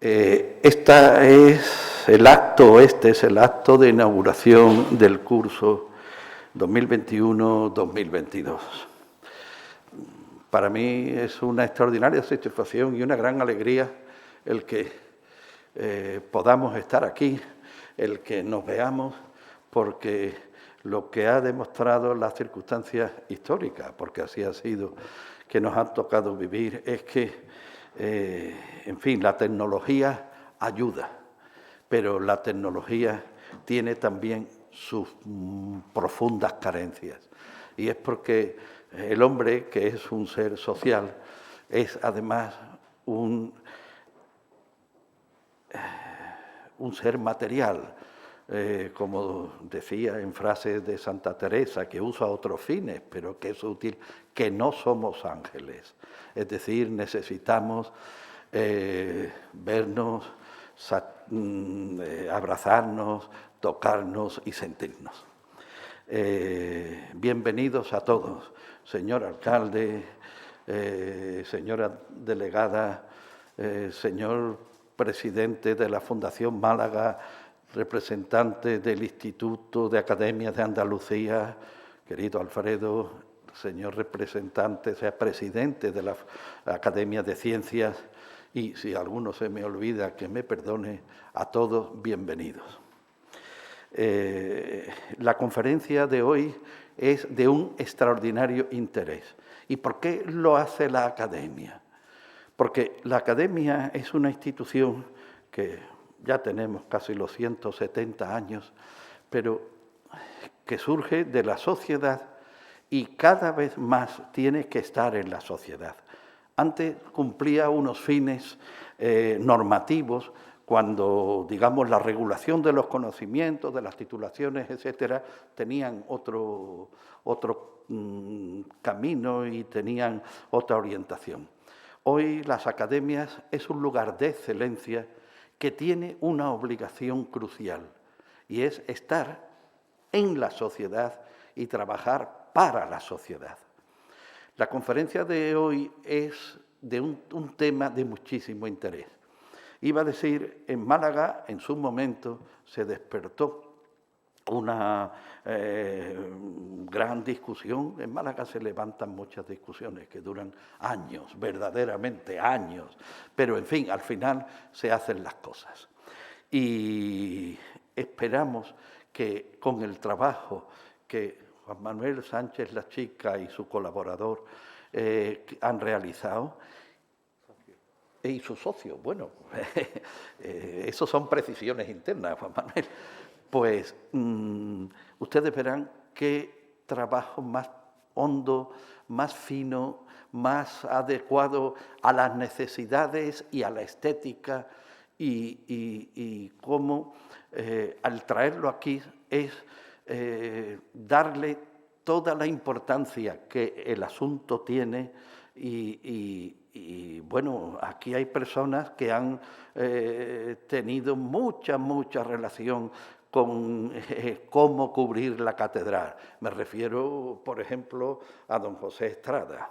Este es el acto de inauguración del curso 2021-2022. Para mí es una extraordinaria satisfacción y una gran alegría el que podamos estar aquí, el que nos veamos, porque lo que ha demostrado las circunstancias históricas, porque así ha sido, que nos han tocado vivir, es que, en fin, la tecnología ayuda, pero la tecnología tiene también sus profundas carencias. Y es porque el hombre, que es un ser social, es además un ser material, como decía en frases de Santa Teresa, que usa otros fines, pero que es útil, que no somos ángeles. Es decir, necesitamos vernos, abrazarnos, tocarnos y sentirnos. Bienvenidos a todos, señor alcalde, señora delegada, señor presidente de la Fundación Málaga, representante del Instituto de Academias de Andalucía, querido Alfredo, señor representante, sea presidente de la Academia de Ciencias, y si alguno se me olvida, que me perdone, a todos bienvenidos. La conferencia de hoy es de un extraordinario interés. ¿Y por qué lo hace la Academia? Porque la Academia es una institución que ya tenemos casi los 170 años, pero que surge de la sociedad y cada vez más tiene que estar en la sociedad. Antes cumplía unos fines normativos, cuando, digamos, la regulación de los conocimientos, de las titulaciones, etcétera, tenían otro camino y tenían otra orientación. Hoy las academias es un lugar de excelencia que tiene una obligación crucial, y es estar en la sociedad y trabajar para la sociedad. La conferencia de hoy es de un tema de muchísimo interés. Iba a decir, en Málaga, en su momento, se despertó una gran discusión. En Málaga se levantan muchas discusiones que duran años, verdaderamente años, pero en fin, al final se hacen las cosas. Y esperamos que con el trabajo que Juan Manuel Sánchez Lachica y su colaborador han realizado, y su socio, bueno, eso son precisiones internas, Juan Manuel, pues ustedes verán qué trabajo más hondo, más fino, más adecuado a las necesidades y a la estética, y cómo al traerlo aquí es darle toda la importancia que el asunto tiene. Y bueno, aquí hay personas que han tenido mucha relación con cómo cubrir la catedral. Me refiero, por ejemplo, a don José Estrada,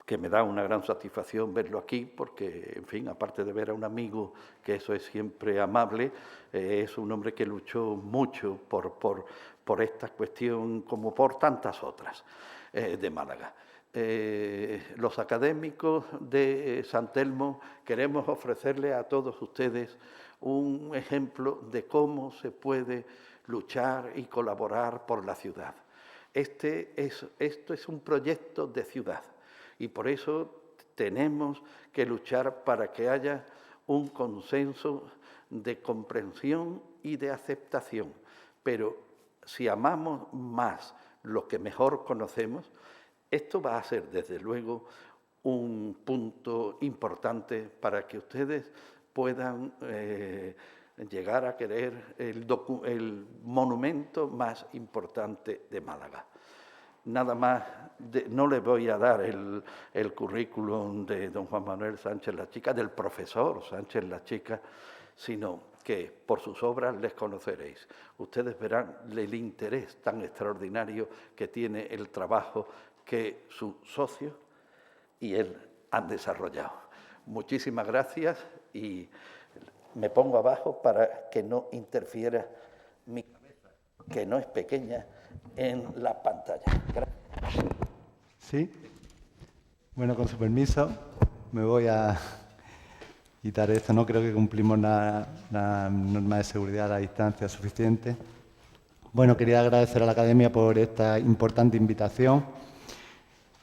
que me da una gran satisfacción verlo aquí, porque, en fin, aparte de ver a un amigo, que eso es siempre amable, es un hombre que luchó mucho por esta cuestión, como por tantas otras, de Málaga. Los académicos de San Telmo queremos ofrecerle a todos ustedes un ejemplo de cómo se puede luchar y colaborar por la ciudad. Esto es un proyecto de ciudad, y por eso tenemos que luchar para que haya un consenso de comprensión y de aceptación. Pero si amamos más lo que mejor conocemos, esto va a ser, desde luego, un punto importante para que ustedes puedan llegar a querer el monumento más importante de Málaga. Nada más, no les voy a dar el currículum de don Juan Manuel Sánchez Lachica, del profesor Sánchez Lachica, sino que por sus obras les conoceréis. Ustedes verán el interés tan extraordinario que tiene el trabajo que su socio y él han desarrollado. Muchísimas gracias y me pongo abajo para que no interfiera mi cabeza, que no es pequeña, en la pantalla. Gracias. Sí. Bueno, con su permiso, me voy a quitar esto. No creo que cumplimos la norma de seguridad a la distancia suficiente. Bueno, quería agradecer a la Academia por esta importante invitación.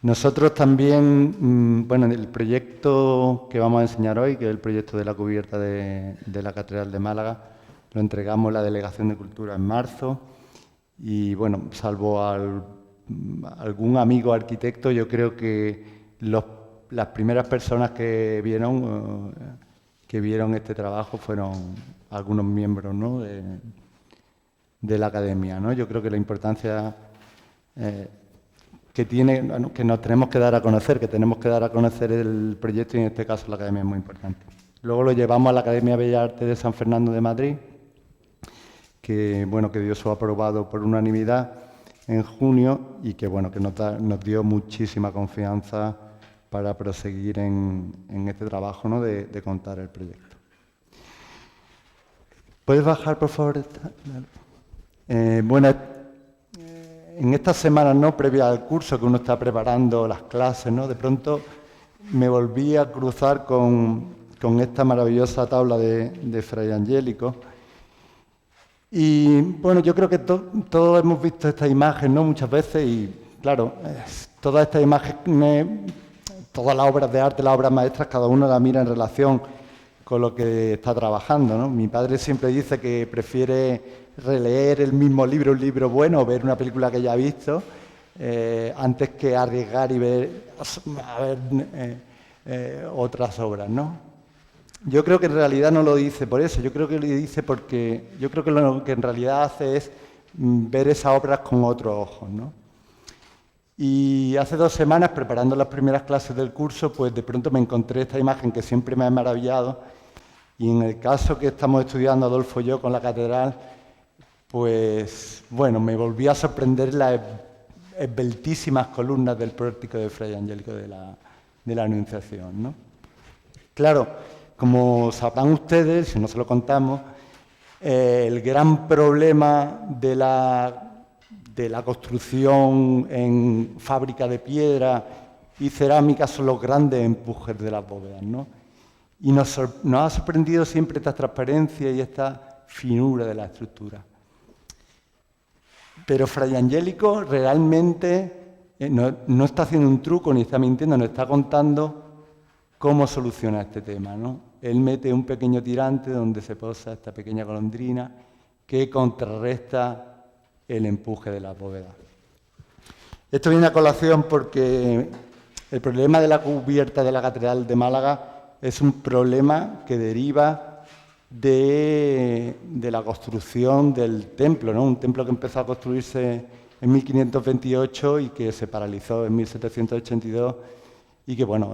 Nosotros también, bueno, en el proyecto que vamos a enseñar hoy, que es el proyecto de la cubierta de la Catedral de Málaga, lo entregamos a la Delegación de Cultura en marzo y, bueno, salvo algún amigo arquitecto, yo creo que las primeras personas que vieron este trabajo fueron algunos miembros, ¿no?, de la Academia, ¿no? Yo creo que la importancia que tiene, que nos tenemos que dar a conocer, el proyecto, y en este caso la Academia es muy importante. Luego lo llevamos a la Academia de Bellas Artes de San Fernando de Madrid, que, bueno, que dio su aprobado por unanimidad en junio y que, bueno, que nos dio muchísima confianza para proseguir en este trabajo, ¿no?, de contar el proyecto. ¿Puedes bajar, por favor? Bueno, en estas semanas, ¿no?, previas al curso que uno está preparando, las clases, ¿no?, de pronto me volví a cruzar con esta maravillosa tabla de Fray Angélico. Y, bueno, yo creo que todos hemos visto esta imagen, ¿no?, muchas veces, y, claro, todas estas imágenes, todas las obras de arte, las obras maestras, cada uno la mira en relación con lo que está trabajando, ¿no? Mi padre siempre dice que prefiere releer el mismo libro, un libro bueno, o ver una película que ya ha visto, antes que arriesgar y ver otras obras, ¿no? Yo creo que en realidad no lo dice por eso, yo creo que lo dice porque yo creo que lo que en realidad hace es ver esas obras con otros ojos, ¿no? Y hace 2 semanas, preparando las primeras clases del curso, pues de pronto me encontré esta imagen que siempre me ha maravillado, y en el caso que estamos estudiando Adolfo y yo con la catedral, pues, bueno, me volví a sorprender las esbeltísimas columnas del pórtico de Fray Angélico de la Anunciación, ¿no? Claro, como sabrán ustedes, si no se lo contamos, el gran problema de la construcción en fábrica de piedra y cerámica son los grandes empujes de las bóvedas, ¿no? Y nos ha sorprendido siempre esta transparencia y esta finura de la estructura. Pero Fray Angélico realmente no está haciendo un truco ni está mintiendo, nos está contando cómo soluciona este tema, ¿no? Él mete un pequeño tirante donde se posa esta pequeña golondrina que contrarresta el empuje de la bóveda. Esto viene a colación porque el problema de la cubierta de la Catedral de Málaga es un problema que deriva de la construcción del templo, ¿no? Un templo que empezó a construirse en 1528 y que se paralizó en 1782 y que, bueno,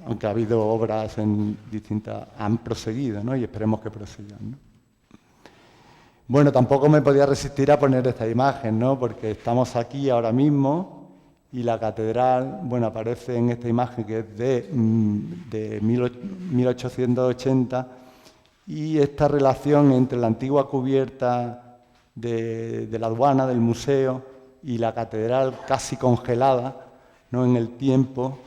aunque ha habido obras en distintas, han proseguido, ¿no? Y esperemos que prosigan, ¿no? Bueno, tampoco me podía resistir a poner esta imagen, ¿no? Porque estamos aquí ahora mismo y la catedral, bueno, aparece en esta imagen que es de 1880 y esta relación entre la antigua cubierta de la aduana, del museo, y la catedral casi congelada, ¿no?, en el tiempo,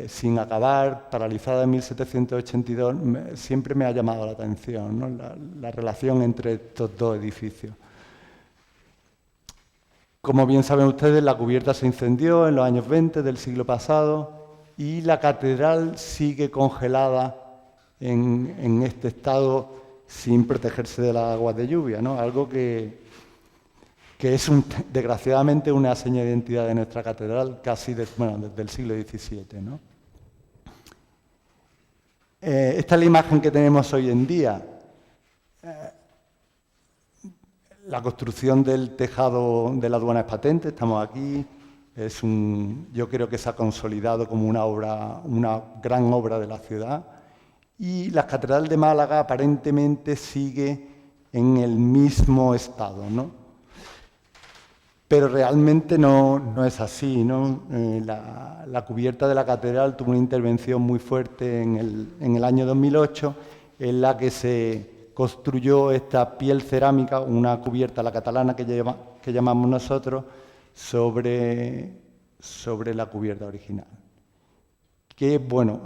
sin acabar, paralizada en 1782, siempre me ha llamado la atención, ¿no?, la relación entre estos dos edificios. Como bien saben ustedes, la cubierta se incendió en los años 20 del siglo pasado y la catedral sigue congelada en este estado sin protegerse de las aguas de lluvia, ¿no? Algo que es desgraciadamente una seña de identidad de nuestra catedral casi desde el siglo XVII, ¿no? Esta es la imagen que tenemos hoy en día. La construcción del tejado de la aduana es patente, estamos aquí. Yo creo que se ha consolidado como una gran obra de la ciudad. Y la Catedral de Málaga aparentemente sigue en el mismo estado, ¿no? Pero realmente no es así, ¿no? La cubierta de la catedral tuvo una intervención muy fuerte en el año 2008, en la que se construyó esta piel cerámica, una cubierta, la catalana que llamamos nosotros, sobre la cubierta original. Que, bueno,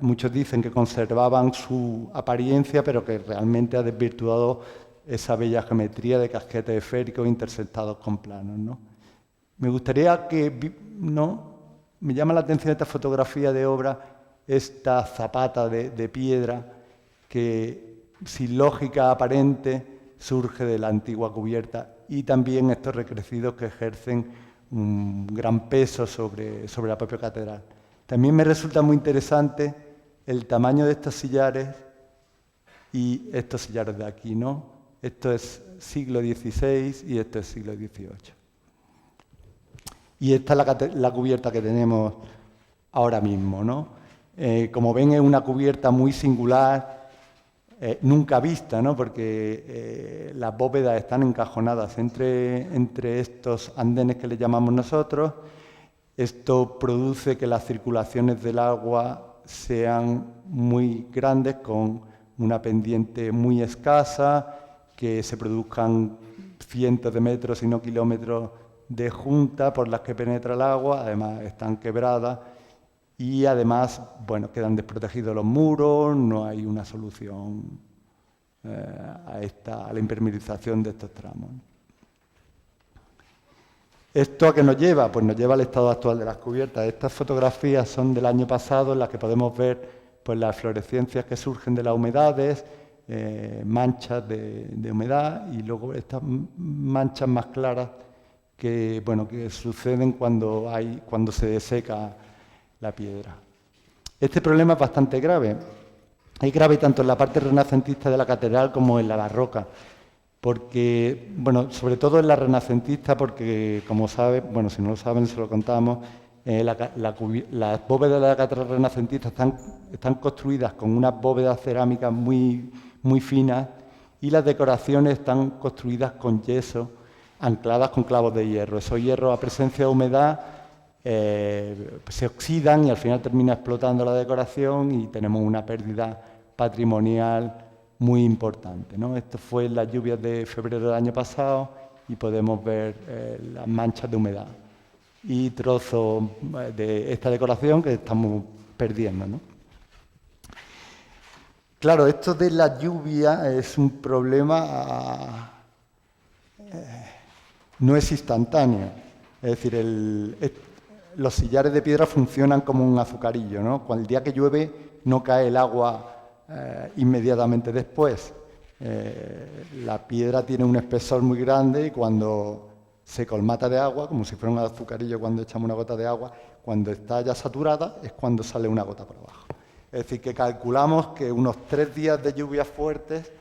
muchos dicen que conservaban su apariencia, pero que realmente ha desvirtuado esa bella geometría de casquetes esféricos intersectados con planos, ¿no? Me gustaría me llama la atención esta fotografía de obra, esta zapata de piedra que, sin lógica aparente, surge de la antigua cubierta, y también estos recrecidos que ejercen un gran peso sobre la propia catedral. También me resulta muy interesante el tamaño de estos sillares y estos sillares de aquí, ¿no? Esto es siglo XVI y esto es siglo XVIII. Y esta es la cubierta que tenemos ahora mismo, ¿no? Como ven, es una cubierta muy singular, nunca vista, ¿no? Porque las bóvedas están encajonadas entre estos andenes que le llamamos nosotros. Esto produce que las circulaciones del agua sean muy grandes, con una pendiente muy escasa, que se produzcan cientos de metros, si no kilómetros, de junta por las que penetra el agua. Además están quebradas y además, bueno, quedan desprotegidos los muros, no hay una solución a la impermeabilización de estos tramos. ¿Esto a qué nos lleva? Pues nos lleva al estado actual de las cubiertas. Estas fotografías son del año pasado, en las que podemos ver pues, las eflorescencias que surgen de las humedades, manchas de humedad, y luego estas manchas más claras que, bueno, que suceden cuando se deseca la piedra. Este problema es bastante grave. Es grave tanto en la parte renacentista de la catedral como en la barroca. Porque, bueno, sobre todo en la renacentista, porque, como saben, bueno, si no lo saben, se lo contamos, las bóvedas de la catedral renacentista están construidas con unas bóvedas cerámicas muy, muy finas, y las decoraciones están construidas con yeso, ancladas con clavos de hierro. Esos hierros, a presencia de humedad, se oxidan y al final termina explotando la decoración y tenemos una pérdida patrimonial muy importante, ¿no? Esto fue en las lluvias de febrero del año pasado y podemos ver las manchas de humedad y trozos de esta decoración que estamos perdiendo, ¿no? Claro, esto de la lluvia es un problema, no es instantáneo. Es decir, los sillares de piedra funcionan como un azucarillo, ¿no? Cuando el día que llueve no cae el agua inmediatamente después. La piedra tiene un espesor muy grande y cuando se colmata de agua, como si fuera un azucarillo cuando echamos una gota de agua, cuando está ya saturada es cuando sale una gota por abajo. Es decir, que calculamos que unos 3 días de lluvias fuertes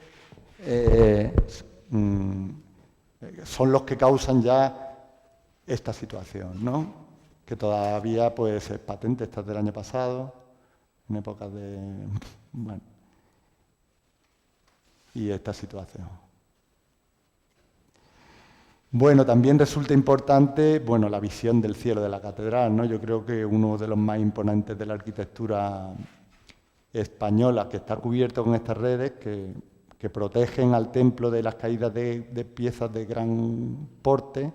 son los que causan ya esta situación, ¿no? Que todavía pues, es patente, esta es del año pasado, en épocas de... Bueno, y esta situación. Bueno, también resulta importante, bueno, la visión del cielo de la catedral, ¿no? Yo creo que uno de los más imponentes de la arquitectura española, que está cubierto con estas redes que protegen al templo de las caídas de piezas de gran porte,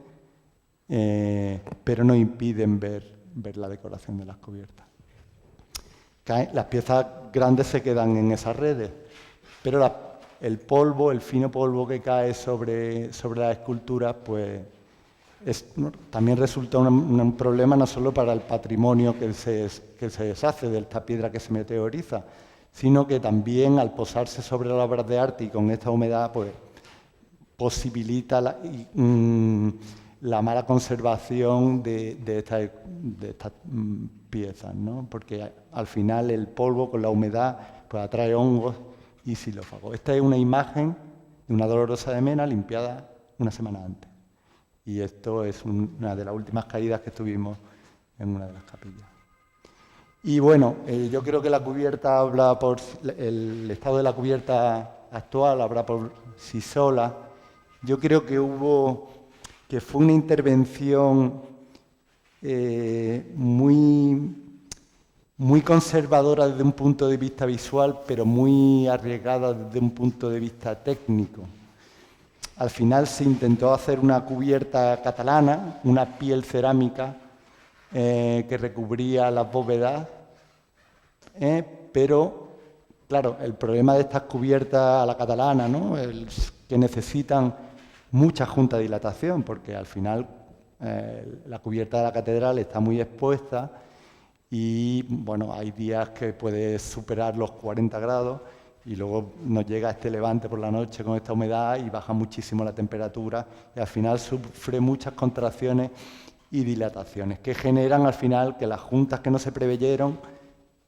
pero no impiden ver la decoración de las cubiertas. Las piezas grandes se quedan en esas redes, pero el polvo, el fino polvo que cae sobre las esculturas, pues también resulta un problema no solo para el patrimonio que se deshace de esta piedra que se meteoriza, sino que también al posarse sobre las obras de arte y con esta humedad, pues posibilita la mala conservación de estas piezas, ¿no? Porque al final el polvo con la humedad pues atrae hongos y xilófagos. Esta es una imagen de una Dolorosa de Mena limpiada una semana antes. Y esto es una de las últimas caídas que tuvimos en una de las capillas. Y bueno, yo creo que la cubierta habla por... El estado de la cubierta actual habla por sí sola. Yo creo que hubo que fue una intervención muy conservadora desde un punto de vista visual, pero muy arriesgada desde un punto de vista técnico. Al final se intentó hacer una cubierta catalana, una piel cerámica que recubría las bóvedas, pero, claro, el problema de estas cubiertas a la catalana, ¿no?, es que necesitan mucha junta de dilatación, porque al final la cubierta de la catedral está muy expuesta y, bueno, hay días que puede superar los 40 grados y luego nos llega este levante por la noche con esta humedad y baja muchísimo la temperatura y al final sufre muchas contracciones y dilataciones que generan al final que las juntas que no se preveyeron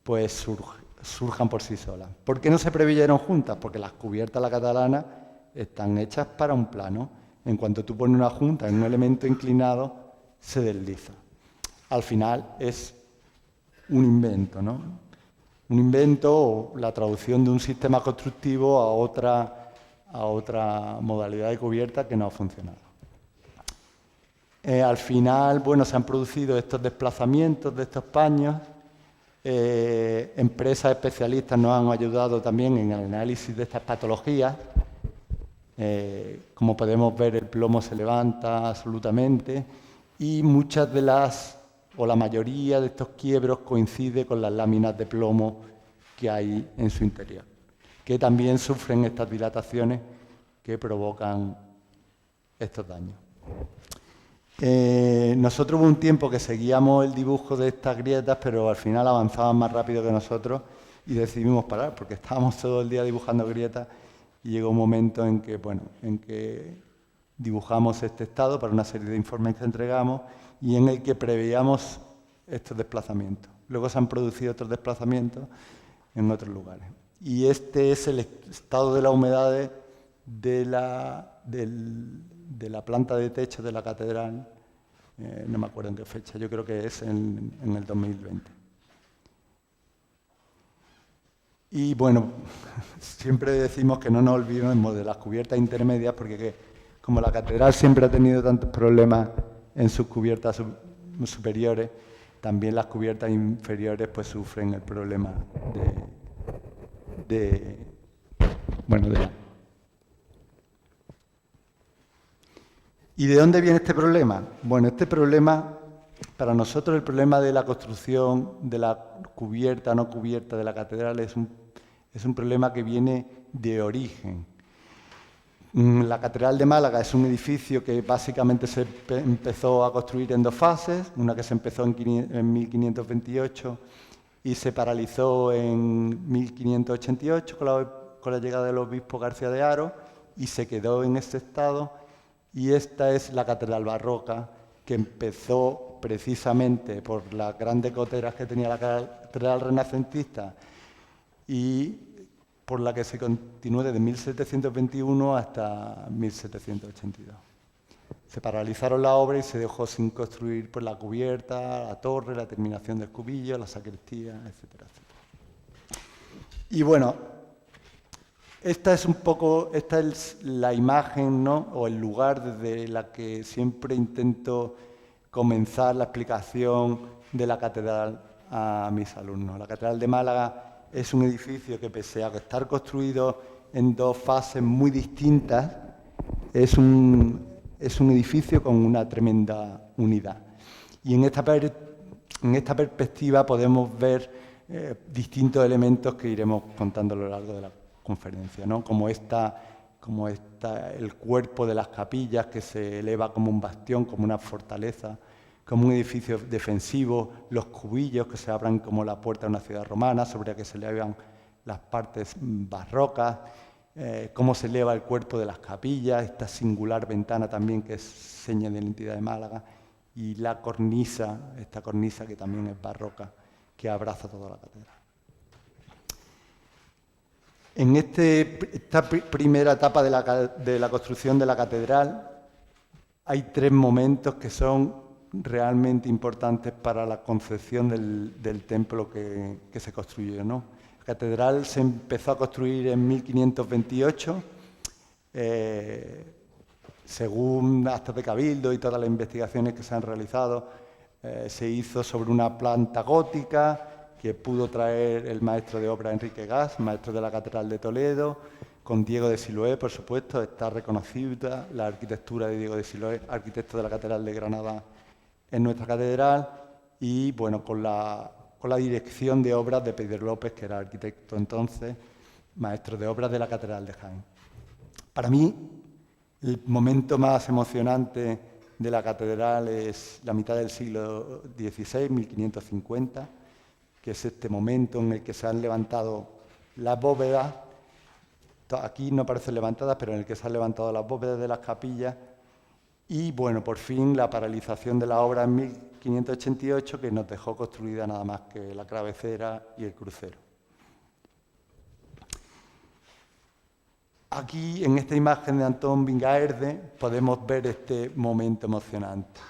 pues surjan por sí solas. ¿Por qué no se preveyeron juntas? Porque las cubiertas de la catalana están hechas para un plano. En cuanto tú pones una junta en un elemento inclinado, se desliza. Al final es un invento, ¿no? Un invento o la traducción de un sistema constructivo a otra modalidad de cubierta que no ha funcionado. Al final, bueno, se han producido estos desplazamientos de estos paños. Empresas especialistas nos han ayudado también en el análisis de estas patologías. Como podemos ver, el plomo se levanta absolutamente y muchas de o la mayoría de estos quiebros coincide con las láminas de plomo que hay en su interior, que también sufren estas dilataciones que provocan estos daños. Nosotros hubo un tiempo que seguíamos el dibujo de estas grietas, pero al final avanzaban más rápido que nosotros y decidimos parar, porque estábamos todo el día dibujando grietas y llegó un momento en que dibujamos este estado para una serie de informes que entregamos y en el que preveíamos estos desplazamientos. Luego se han producido otros desplazamientos en otros lugares. Y este es el estado de las humedades de la planta de techo de la catedral, no me acuerdo en qué fecha, yo creo que es en el 2020. Y bueno, siempre decimos que no nos olvidemos de las cubiertas intermedias porque como la catedral siempre ha tenido tantos problemas en sus cubiertas superiores, también las cubiertas inferiores pues sufren el problema ¿Y de dónde viene este problema? Bueno, este problema, para nosotros el problema de la construcción de la cubierta no cubierta de la catedral es un problema que viene de origen. La Catedral de Málaga es un edificio que básicamente se empezó a construir en dos fases, una que se empezó en 1528 y se paralizó en 1588 con la llegada del obispo García de Haro y se quedó en ese estado. Y esta es la catedral barroca que empezó precisamente por las grandes goteras que tenía la catedral renacentista y por la que se continuó desde 1721 hasta 1782. Se paralizaron las obras y se dejó sin construir pues, la cubierta, la torre, la terminación del cubillo, la sacristía, etcétera, etcétera. Y bueno, esta es la imagen, ¿no?, o el lugar desde la que siempre intento comenzar la explicación de la catedral a mis alumnos. La Catedral de Málaga es un edificio que, pese a estar construido en dos fases muy distintas, es un edificio con una tremenda unidad. Y en esta perspectiva podemos ver distintos elementos que iremos contando a lo largo de la conferencia, ¿no? Como el cuerpo de las capillas que se eleva como un bastión, como una fortaleza, como un edificio defensivo, los cubillos que se abran como la puerta de una ciudad romana, sobre la que se elevan las partes barrocas, cómo se eleva el cuerpo de las capillas, esta singular ventana también que es seña de la identidad de Málaga, y la cornisa, esta cornisa que también es barroca, que abraza toda la catedral. En esta primera etapa de la construcción de la catedral hay tres momentos que son realmente importantes para la concepción del templo que se construyó, ¿no? La catedral se empezó a construir en 1528, según actos de cabildo y todas las investigaciones que se han realizado, se hizo sobre una planta gótica que pudo traer el maestro de obra Enrique Gas, maestro de la Catedral de Toledo, con Diego de Siloé, por supuesto. Está reconocida la arquitectura de Diego de Siloé, arquitecto de la Catedral de Granada en nuestra catedral, y bueno, con la dirección de obras de Pedro López, que era arquitecto entonces, maestro de obras de la Catedral de Jaén. Para mí, el momento más emocionante de la catedral es la mitad del siglo XVI, 1550, que es este momento en el que se han levantado las bóvedas. Aquí no parecen levantadas, pero en el que se han levantado las bóvedas de las capillas. Y bueno, por fin la paralización de la obra en 1588, que nos dejó construida nada más que la cabecera y el crucero. Aquí, en esta imagen de Antón Vingaerde, podemos ver este momento emocionante.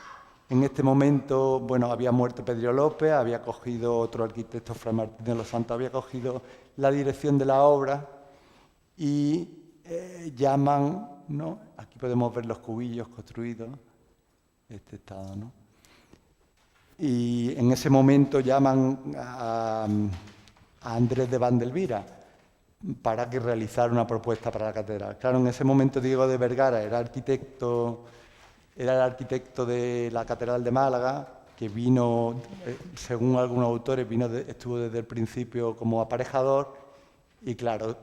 En este momento, bueno, había muerto Pedro López, había cogido otro arquitecto, Fray Martín de los Santos, había cogido la dirección de la obra y llaman, ¿no? Aquí podemos ver los cubillos construidos, este estado, ¿no? Y en ese momento llaman a Andrés de Vandelvira para que realizara una propuesta para la catedral. Claro, en ese momento Diego de Vergara era el arquitecto de la Catedral de Málaga, que vino, según algunos autores, estuvo desde el principio como aparejador y, claro,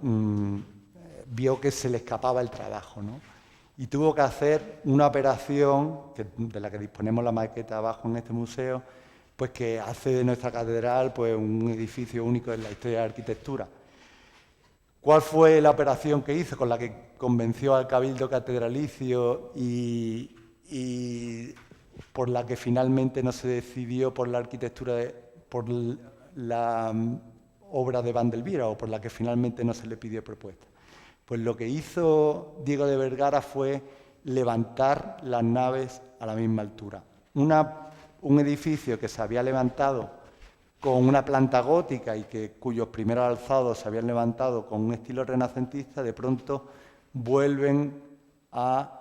vio que se le escapaba el trabajo, ¿no? Y tuvo que hacer una operación, de la que disponemos la maqueta abajo en este museo, pues que hace de nuestra catedral pues, un edificio único en la historia de la arquitectura. ¿Cuál fue la operación que hizo con la que convenció al Cabildo Catedralicio y por la que finalmente no se decidió por la arquitectura, por la obra de Vandelvira, o por la que finalmente no se le pidió propuesta? Pues lo que hizo Diego de Vergara fue levantar las naves a la misma altura. Un edificio que se había levantado con una planta gótica y cuyos primeros alzados se habían levantado con un estilo renacentista, de pronto vuelven a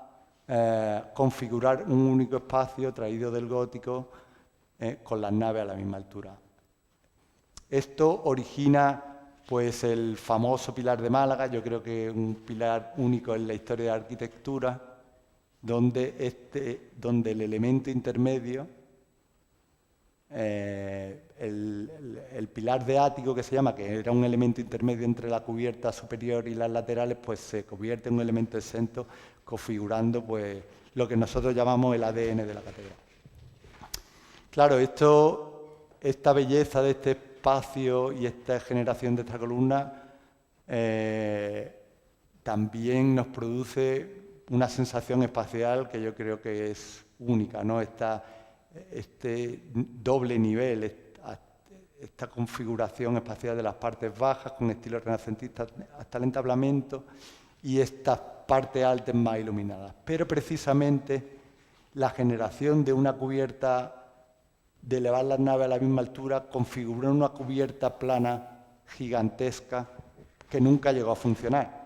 configurar un único espacio traído del gótico con las naves a la misma altura. Esto origina pues el famoso Pilar de Málaga, yo creo que un pilar único en la historia de la arquitectura, donde el elemento intermedio, el pilar de ático que se llama, que era un elemento intermedio entre la cubierta superior y las laterales, pues se convierte en un elemento exento, configurando pues lo que nosotros llamamos el ADN de la catedral. Claro, esta belleza de este espacio y esta generación de esta columna también nos produce una sensación espacial que yo creo que es única, ¿no? Este doble nivel, esta configuración espacial de las partes bajas con estilo renacentista hasta el entablamento y estas partes altas más iluminadas. Pero precisamente la generación de una cubierta, de elevar las naves a la misma altura, configuró una cubierta plana gigantesca que nunca llegó a funcionar.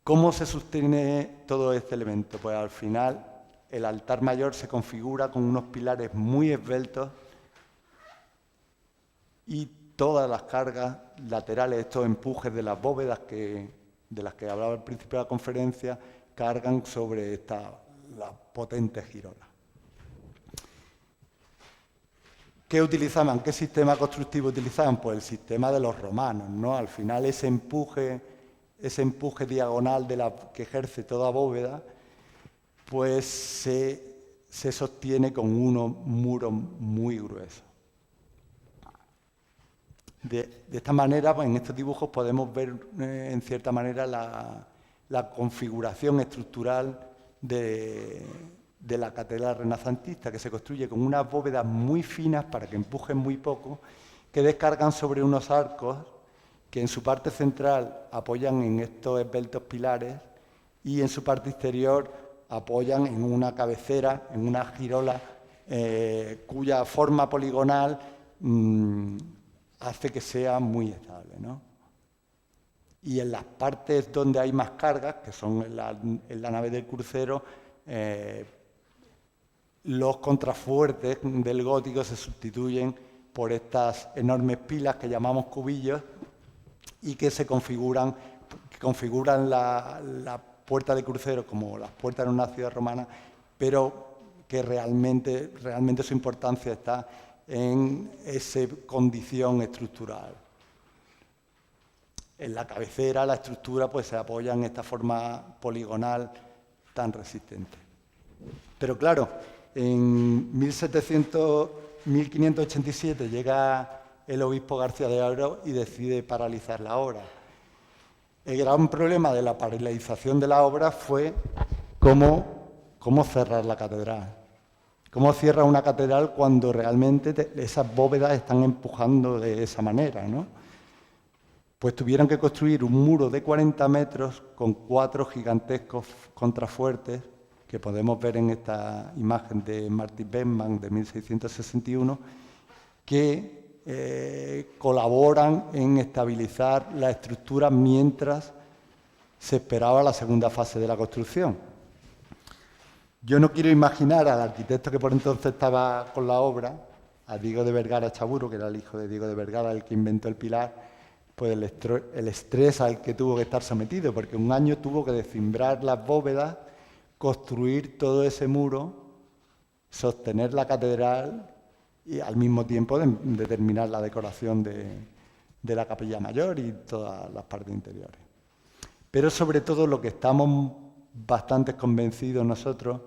¿Cómo se sostiene todo este elemento? Pues al final el altar mayor se configura con unos pilares muy esbeltos y todas las cargas laterales, estos empujes de las bóvedas de las que hablaba al principio de la conferencia, cargan sobre la potente girola. ¿Qué utilizaban? ¿Qué sistema constructivo utilizaban? Pues el sistema de los romanos, ¿no? Al final ese empuje diagonal que ejerce toda bóveda, pues se sostiene con unos muros muy gruesos. De esta manera, pues en estos dibujos podemos ver en cierta manera la configuración estructural de la catedral renacentista, que se construye con unas bóvedas muy finas para que empujen muy poco, que descargan sobre unos arcos que en su parte central apoyan en estos esbeltos pilares y en su parte exterior apoyan en una cabecera, en una girola, cuya forma poligonal hace que sea muy estable, ¿no? Y en las partes donde hay más cargas, que son en la nave del crucero, los contrafuertes del gótico se sustituyen por estas enormes pilas que llamamos cubillos y que configuran la puerta de crucero como las puertas en una ciudad romana, pero que realmente su importancia está en esa condición estructural. En la cabecera, la estructura pues se apoya en esta forma poligonal tan resistente. Pero claro, en 1587 llega el obispo García de Aro y decide paralizar la obra. El gran problema de la paralización de la obra fue cómo cerrar la catedral. ¿Cómo cierra una catedral cuando realmente esas bóvedas están empujando de esa manera, ¿no? Pues tuvieron que construir un muro de 40 metros con 4 gigantescos contrafuertes que podemos ver en esta imagen de Martin Bellman de 1661, que colaboran en estabilizar la estructura mientras se esperaba la segunda fase de la construcción. Yo no quiero imaginar al arquitecto que por entonces estaba con la obra, a Diego de Vergara Chaburo, que era el hijo de Diego de Vergara, el que inventó el pilar, pues el estrés al que tuvo que estar sometido, porque un año tuvo que descimbrar las bóvedas, construir todo ese muro, sostener la catedral y al mismo tiempo de terminar la decoración de la capilla mayor y todas las partes interiores. Pero sobre todo lo que estamos bastante convencidos nosotros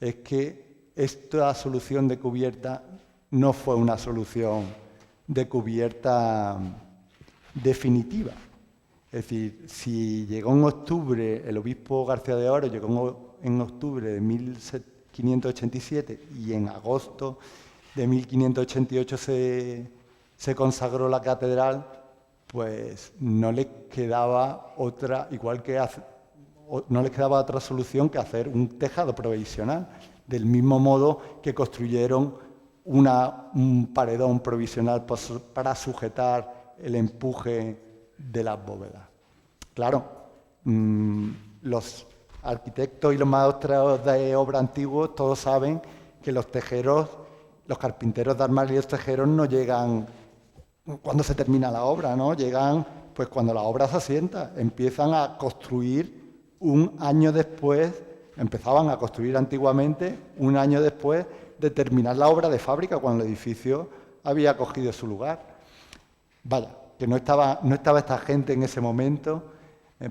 es que esta solución de cubierta no fue una solución de cubierta definitiva. Es decir, si llegó en octubre, el obispo García de Aro llegó en octubre de 1587 y en agosto de 1588 se consagró la catedral, pues no les quedaba otra, no les quedaba otra solución que hacer un tejado provisional, del mismo modo que construyeron un paredón provisional para sujetar el empuje de las bóvedas. Claro, los arquitectos y los maestros de obra antiguos todos saben que los tejeros, los carpinteros de armarios y los tejeros no llegan cuando se termina la obra, ¿no? Llegan pues cuando la obra se asienta, empiezan a construir un año después, empezaban a construir antiguamente un año después de terminar la obra de fábrica, cuando el edificio había cogido su lugar. Vaya, que no estaba esta gente en ese momento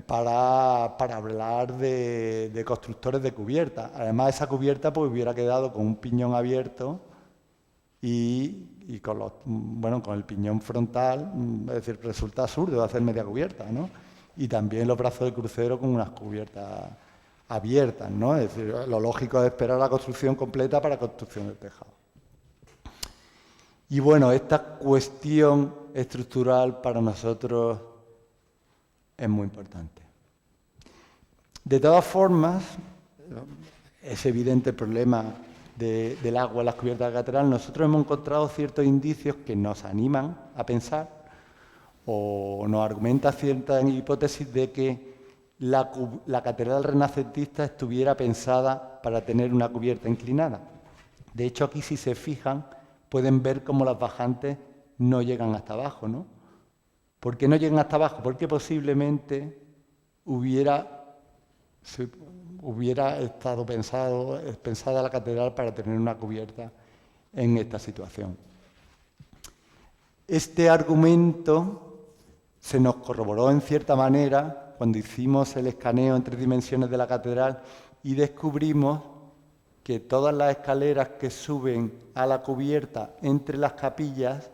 para hablar de constructores de cubierta. Además, esa cubierta pues hubiera quedado con un piñón abierto y con el piñón frontal, es decir, resulta absurdo hacer media cubierta, ¿no? Y también los brazos de crucero con unas cubiertas abiertas, ¿no? Es decir, lo lógico es esperar la construcción completa para la construcción del tejado. Y bueno, esta cuestión estructural para nosotros es muy importante. De todas formas, es evidente el problema del agua en las cubiertas de la catedral. Nosotros hemos encontrado ciertos indicios que nos animan a pensar o nos argumentan ciertas hipótesis de que la catedral renacentista estuviera pensada para tener una cubierta inclinada. De hecho, aquí si se fijan, pueden ver cómo las bajantes no llegan hasta abajo, ¿no? ¿Por qué no llegan hasta abajo? Porque posiblemente hubiera estado pensada la catedral para tener una cubierta en esta situación. Este argumento se nos corroboró en cierta manera cuando hicimos el escaneo en 3 dimensiones de la catedral y descubrimos que todas las escaleras que suben a la cubierta entre las capillas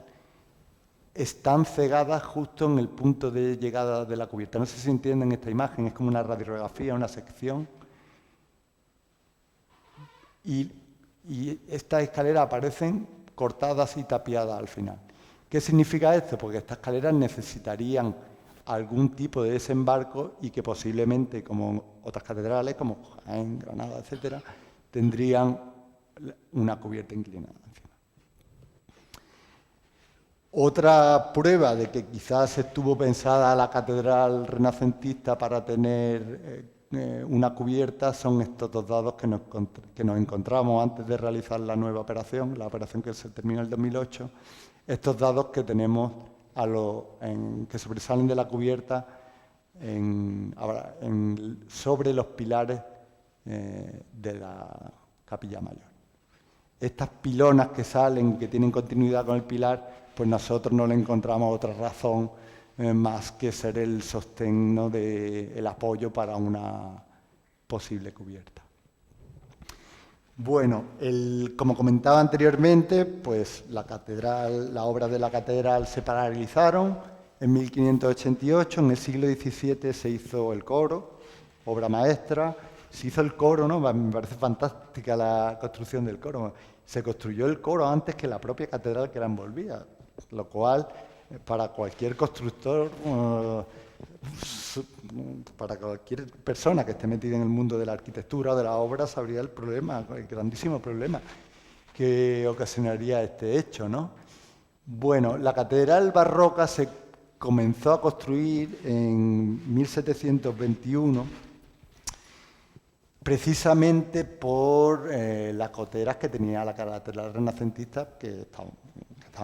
están cegadas justo en el punto de llegada de la cubierta. No sé si entienden esta imagen, es como una radiografía, una sección. Y estas escaleras aparecen cortadas y tapiadas al final. ¿Qué significa esto? Porque estas escaleras necesitarían algún tipo de desembarco y que posiblemente, como otras catedrales, como Jaén, Granada, etcétera, tendrían una cubierta inclinada encima. Otra prueba de que quizás estuvo pensada la catedral renacentista para tener una cubierta son estos dos dados que nos encontramos antes de realizar la nueva operación, la operación que se terminó en el 2008, estos dados que tenemos que sobresalen de la cubierta sobre los pilares de la capilla mayor. Estas pilonas que salen, que tienen continuidad con el pilar, pues nosotros no le encontramos otra razón más que ser el sostén, ¿no?, el apoyo para una posible cubierta. Bueno, como comentaba anteriormente, pues la obra de la catedral se paralizaron en 1588, en el siglo XVII se hizo el coro, obra maestra, se hizo el coro, ¿no? Me parece fantástica la construcción del coro. Se construyó el coro antes que la propia catedral que la envolvía, lo cual para cualquier constructor, para cualquier persona que esté metida en el mundo de la arquitectura o de la obra, sabría el problema, el grandísimo problema que ocasionaría este hecho, ¿no? Bueno, la catedral barroca se comenzó a construir en 1721, precisamente por las coteras que tenía la catedral renacentista, que estaba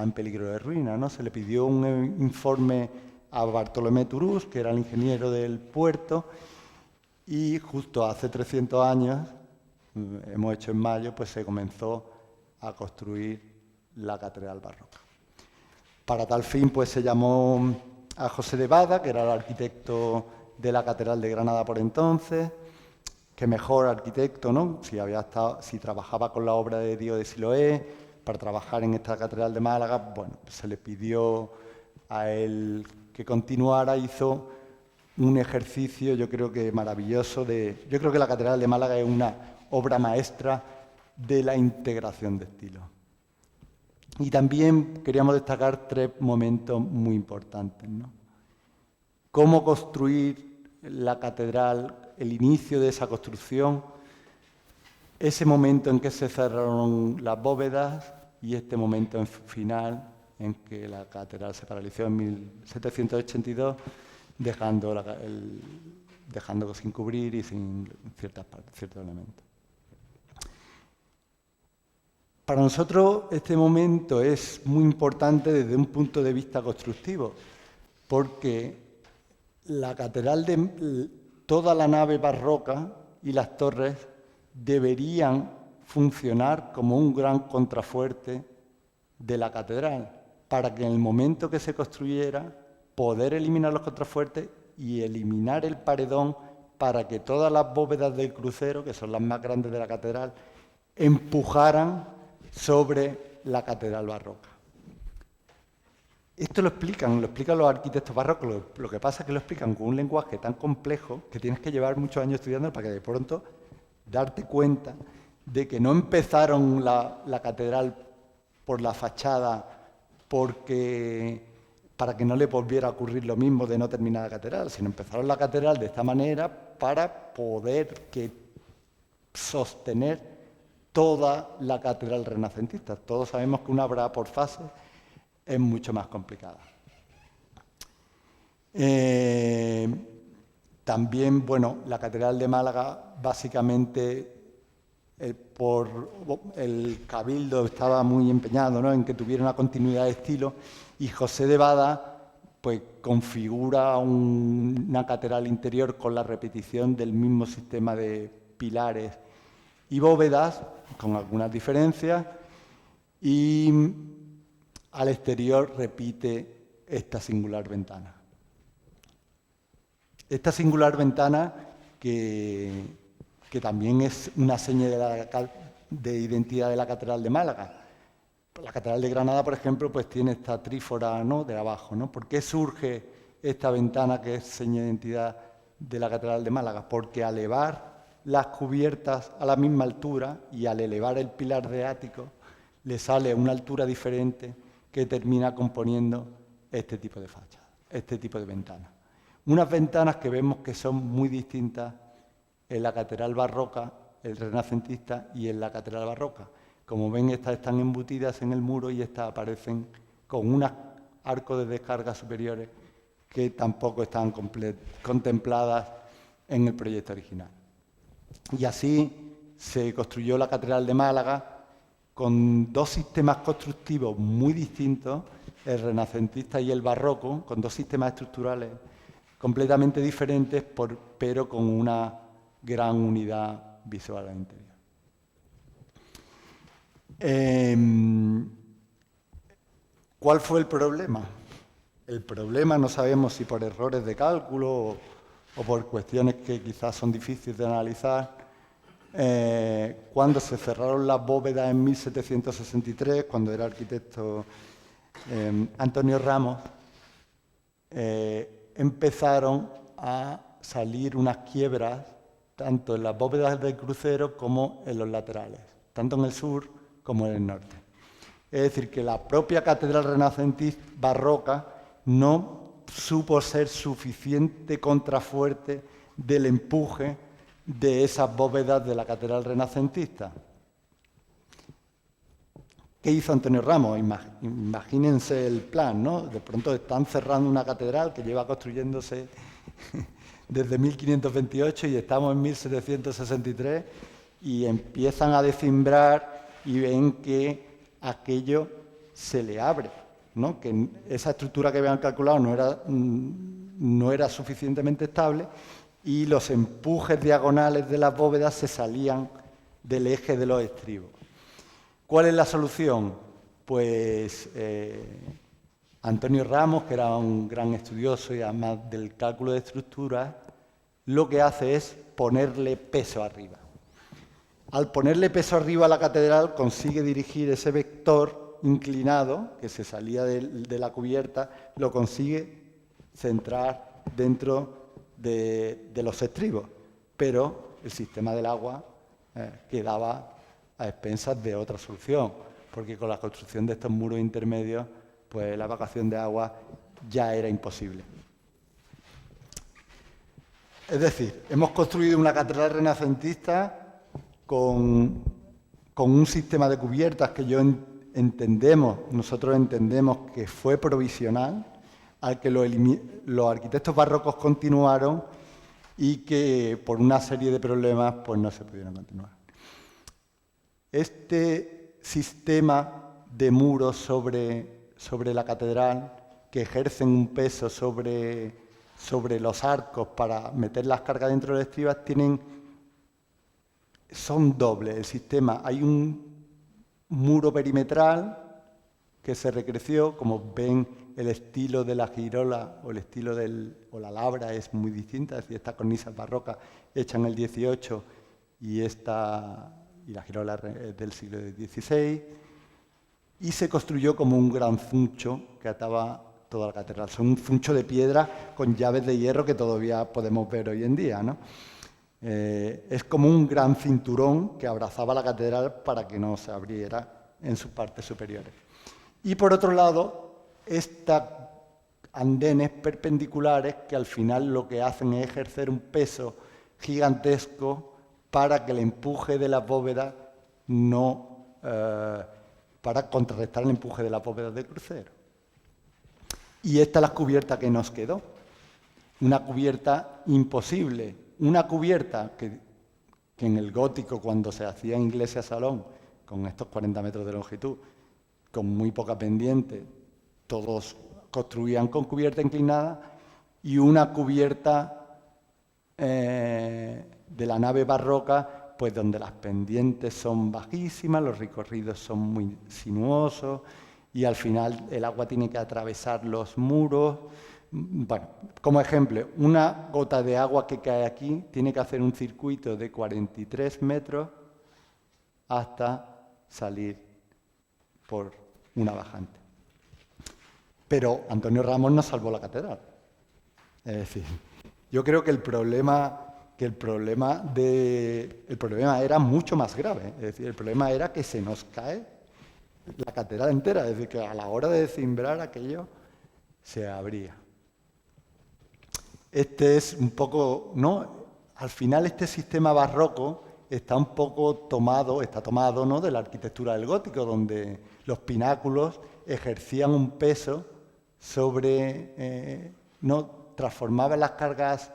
en peligro de ruina, ¿no? Se le pidió un informe a Bartolomé Turús, que era el ingeniero del puerto, y justo hace 300 años, hemos hecho en mayo, pues se comenzó a construir la catedral barroca. Para tal fin, pues se llamó a José de Bada, que era el arquitecto de la catedral de Granada por entonces. Qué mejor arquitecto, ¿no? Si trabajaba con la obra de Dios de Siloé, para trabajar en esta catedral de Málaga, bueno, pues se le pidió a él que continuara, hizo un ejercicio, yo creo que maravilloso, yo creo que la catedral de Málaga es una obra maestra de la integración de estilos. Y también queríamos destacar 3 momentos muy importantes, ¿no? Cómo construir la catedral, el inicio de esa construcción, ese momento en que se cerraron las bóvedas y este momento final en que la catedral se paralizó en 1782, dejando sin cubrir y sin ciertos elementos. Para nosotros este momento es muy importante desde un punto de vista constructivo, porque la catedral toda la nave barroca y las torres deberían funcionar como un gran contrafuerte de la catedral, para que en el momento que se construyera, poder eliminar los contrafuertes y eliminar el paredón para que todas las bóvedas del crucero, que son las más grandes de la catedral, empujaran sobre la catedral barroca. Esto lo explican los arquitectos barrocos, lo que pasa es que lo explican con un lenguaje tan complejo que tienes que llevar muchos años estudiando para que de pronto darte cuenta de que no empezaron la catedral por la fachada para que no le volviera a ocurrir lo mismo de no terminar la catedral, sino empezaron la catedral de esta manera para poder sostener toda la catedral renacentista. Todos sabemos que una obra por fase es mucho más complicada. También, bueno, la catedral de Málaga, básicamente, el cabildo estaba muy empeñado, ¿no?, en que tuviera una continuidad de estilo, y José de Bada pues configura una catedral interior con la repetición del mismo sistema de pilares y bóvedas, con algunas diferencias, y al exterior repite esta singular ventana. Esta singular ventana que también es una seña de identidad de la Catedral de Málaga. La Catedral de Granada, por ejemplo, pues tiene esta trífora, ¿no?, de abajo, ¿no? ¿Por qué surge esta ventana que es seña de identidad de la Catedral de Málaga? Porque al elevar las cubiertas a la misma altura y al elevar el pilar de ático, le sale a una altura diferente que termina componiendo este tipo de fachada, este tipo de ventanas. Unas ventanas que vemos que son muy distintas en la catedral barroca, el renacentista, y en la catedral barroca. Como ven, estas están embutidas en el muro y estas aparecen con unas arcos de descarga superiores que tampoco estaban contempladas en el proyecto original. Y así se construyó la Catedral de Málaga con dos sistemas constructivos muy distintos, el renacentista y el barroco, con dos sistemas estructurales completamente diferentes, pero con una gran unidad visual al interior. ¿Cuál fue el problema? El problema no sabemos si por errores de cálculo o por cuestiones que quizás son difíciles de analizar. Cuando se cerraron las bóvedas en 1763, cuando era arquitecto Antonio Ramos, empezaron a salir unas quiebras tanto en las bóvedas del crucero como en los laterales, tanto en el sur como en el norte. Es decir, que la propia catedral renacentista barroca no supo ser suficiente contrafuerte del empuje de esas bóvedas de la catedral renacentista. ¿Qué hizo Antonio Ramos? Imagínense el plan, ¿no? De pronto están cerrando una catedral que lleva construyéndose desde 1528 y estamos en 1763 y empiezan a descimbrar y ven que aquello se le abre, ¿no? Que esa estructura que habían calculado no era suficientemente estable y los empujes diagonales de las bóvedas se salían del eje de los estribos. ¿Cuál es la solución? Pues Antonio Ramos, que era un gran estudioso y además del cálculo de estructuras, lo que hace es ponerle peso arriba. Al ponerle peso arriba a la catedral consigue dirigir ese vector inclinado que se salía de la cubierta, lo consigue centrar dentro de los estribos, pero el sistema del agua quedaba a expensas de otra solución, porque con la construcción de estos muros intermedios, pues la evacuación de agua ya era imposible. Es decir, hemos construido una catedral renacentista con un sistema de cubiertas que nosotros entendemos que fue provisional, al que los arquitectos barrocos continuaron y que por una serie de problemas pues no se pudieron continuar. Este sistema de muros sobre la catedral que ejercen un peso sobre los arcos para meter las cargas dentro de las estribas son dobles el sistema. Hay un muro perimetral que se recreció, como ven el estilo de la girola o el estilo o la labra es muy distinta, es decir, esta cornisa barroca hecha en el 18 y la girola del siglo XVI, y se construyó como un gran funcho que ataba toda la catedral. Son un funcho de piedra con llaves de hierro que todavía podemos ver hoy en día, ¿no? Es como un gran cinturón que abrazaba la catedral para que no se abriera en sus partes superiores. Y por otro lado, estas andenes perpendiculares que al final lo que hacen es ejercer un peso gigantesco para que el empuje de las bóvedas para contrarrestar el empuje de las bóvedas del crucero. Y esta es la cubierta que nos quedó. Una cubierta imposible. Una cubierta que en el gótico, cuando se hacía en iglesia salón, con estos 40 metros de longitud, con muy poca pendiente, todos construían con cubierta inclinada, y una cubierta de la nave barroca, pues donde las pendientes son bajísimas, los recorridos son muy sinuosos, y al final el agua tiene que atravesar los muros. Bueno, como ejemplo, una gota de agua que cae aquí tiene que hacer un circuito de 43 metros hasta salir por una bajante. Pero Antonio Ramos no salvó la catedral. Es decir, yo creo que el problema era mucho más grave. Es decir, el problema era que se nos cae la catedral entera. Es decir, que a la hora de descimbrar aquello se abría. Este es un poco, ¿no? Al final este sistema barroco está tomado, ¿no?, de la arquitectura del gótico, donde los pináculos ejercían un peso transformaba las cargas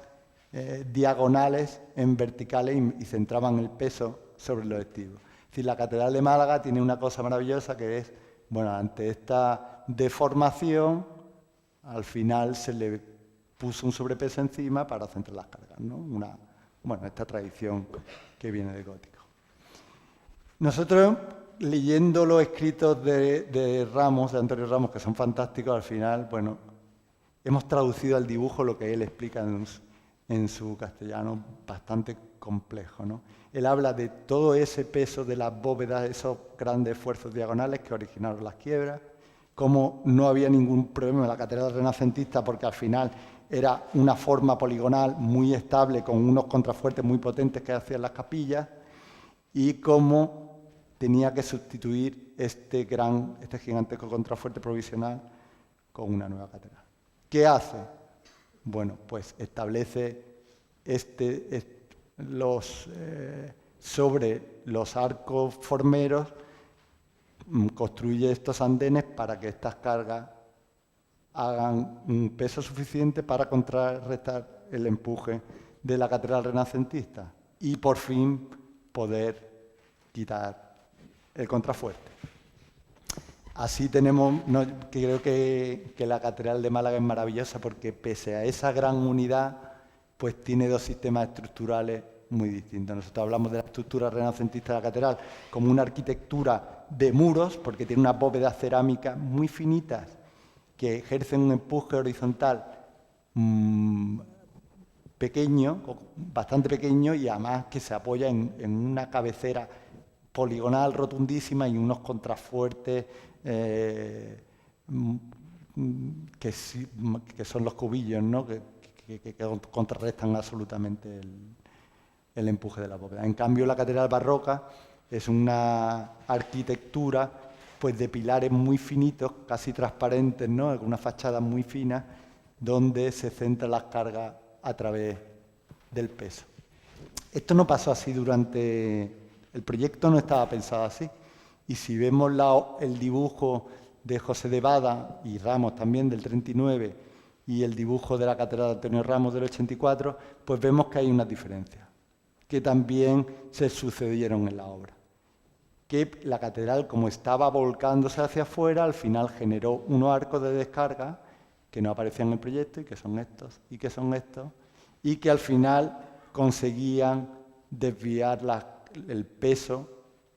diagonales en verticales y centraban el peso sobre los estivos. Es decir, la Catedral de Málaga tiene una cosa maravillosa que es, bueno, ante esta deformación, al final se le puso un sobrepeso encima para centrar las cargas, ¿no? Esta tradición que viene del gótico. Nosotros, leyendo los escritos de Antonio Ramos, que son fantásticos, al final, bueno, hemos traducido al dibujo lo que él explica en su castellano, bastante complejo, ¿no? Él habla de todo ese peso de las bóvedas, esos grandes esfuerzos diagonales que originaron las quiebras, cómo no había ningún problema en la catedral renacentista porque al final era una forma poligonal muy estable con unos contrafuertes muy potentes que hacían las capillas y cómo tenía que sustituir este gigantesco contrafuerte provisional con una nueva catedral. ¿Qué hace? Bueno, pues establece sobre los arcos formeros, construye estos andenes para que estas cargas hagan un peso suficiente para contrarrestar el empuje de la catedral renacentista y por fin poder quitar el contrafuerte. Así tenemos, creo que la Catedral de Málaga es maravillosa porque pese a esa gran unidad, pues tiene dos sistemas estructurales muy distintos. Nosotros hablamos de la estructura renacentista de la catedral como una arquitectura de muros, porque tiene unas bóvedas cerámicas muy finitas que ejercen un empuje horizontal pequeño, bastante pequeño, y además que se apoya en una cabecera poligonal rotundísima y unos contrafuertes que son los cubillos, ¿no? que contrarrestan absolutamente el empuje de la bóveda. En cambio, la catedral barroca es una arquitectura pues, de pilares muy finitos, casi transparentes, ¿no? Con una fachada muy fina, donde se centran las cargas a través del peso. Esto no pasó así durante... El proyecto no estaba pensado así. Y si vemos el dibujo de José de Bada y Ramos también del 39 y el dibujo de la catedral de Antonio Ramos del 84, pues vemos que hay unas diferencias que también se sucedieron en la obra. Que la catedral, como estaba volcándose hacia afuera, al final generó unos arcos de descarga que no aparecían en el proyecto y que son estos, y que al final conseguían desviar el peso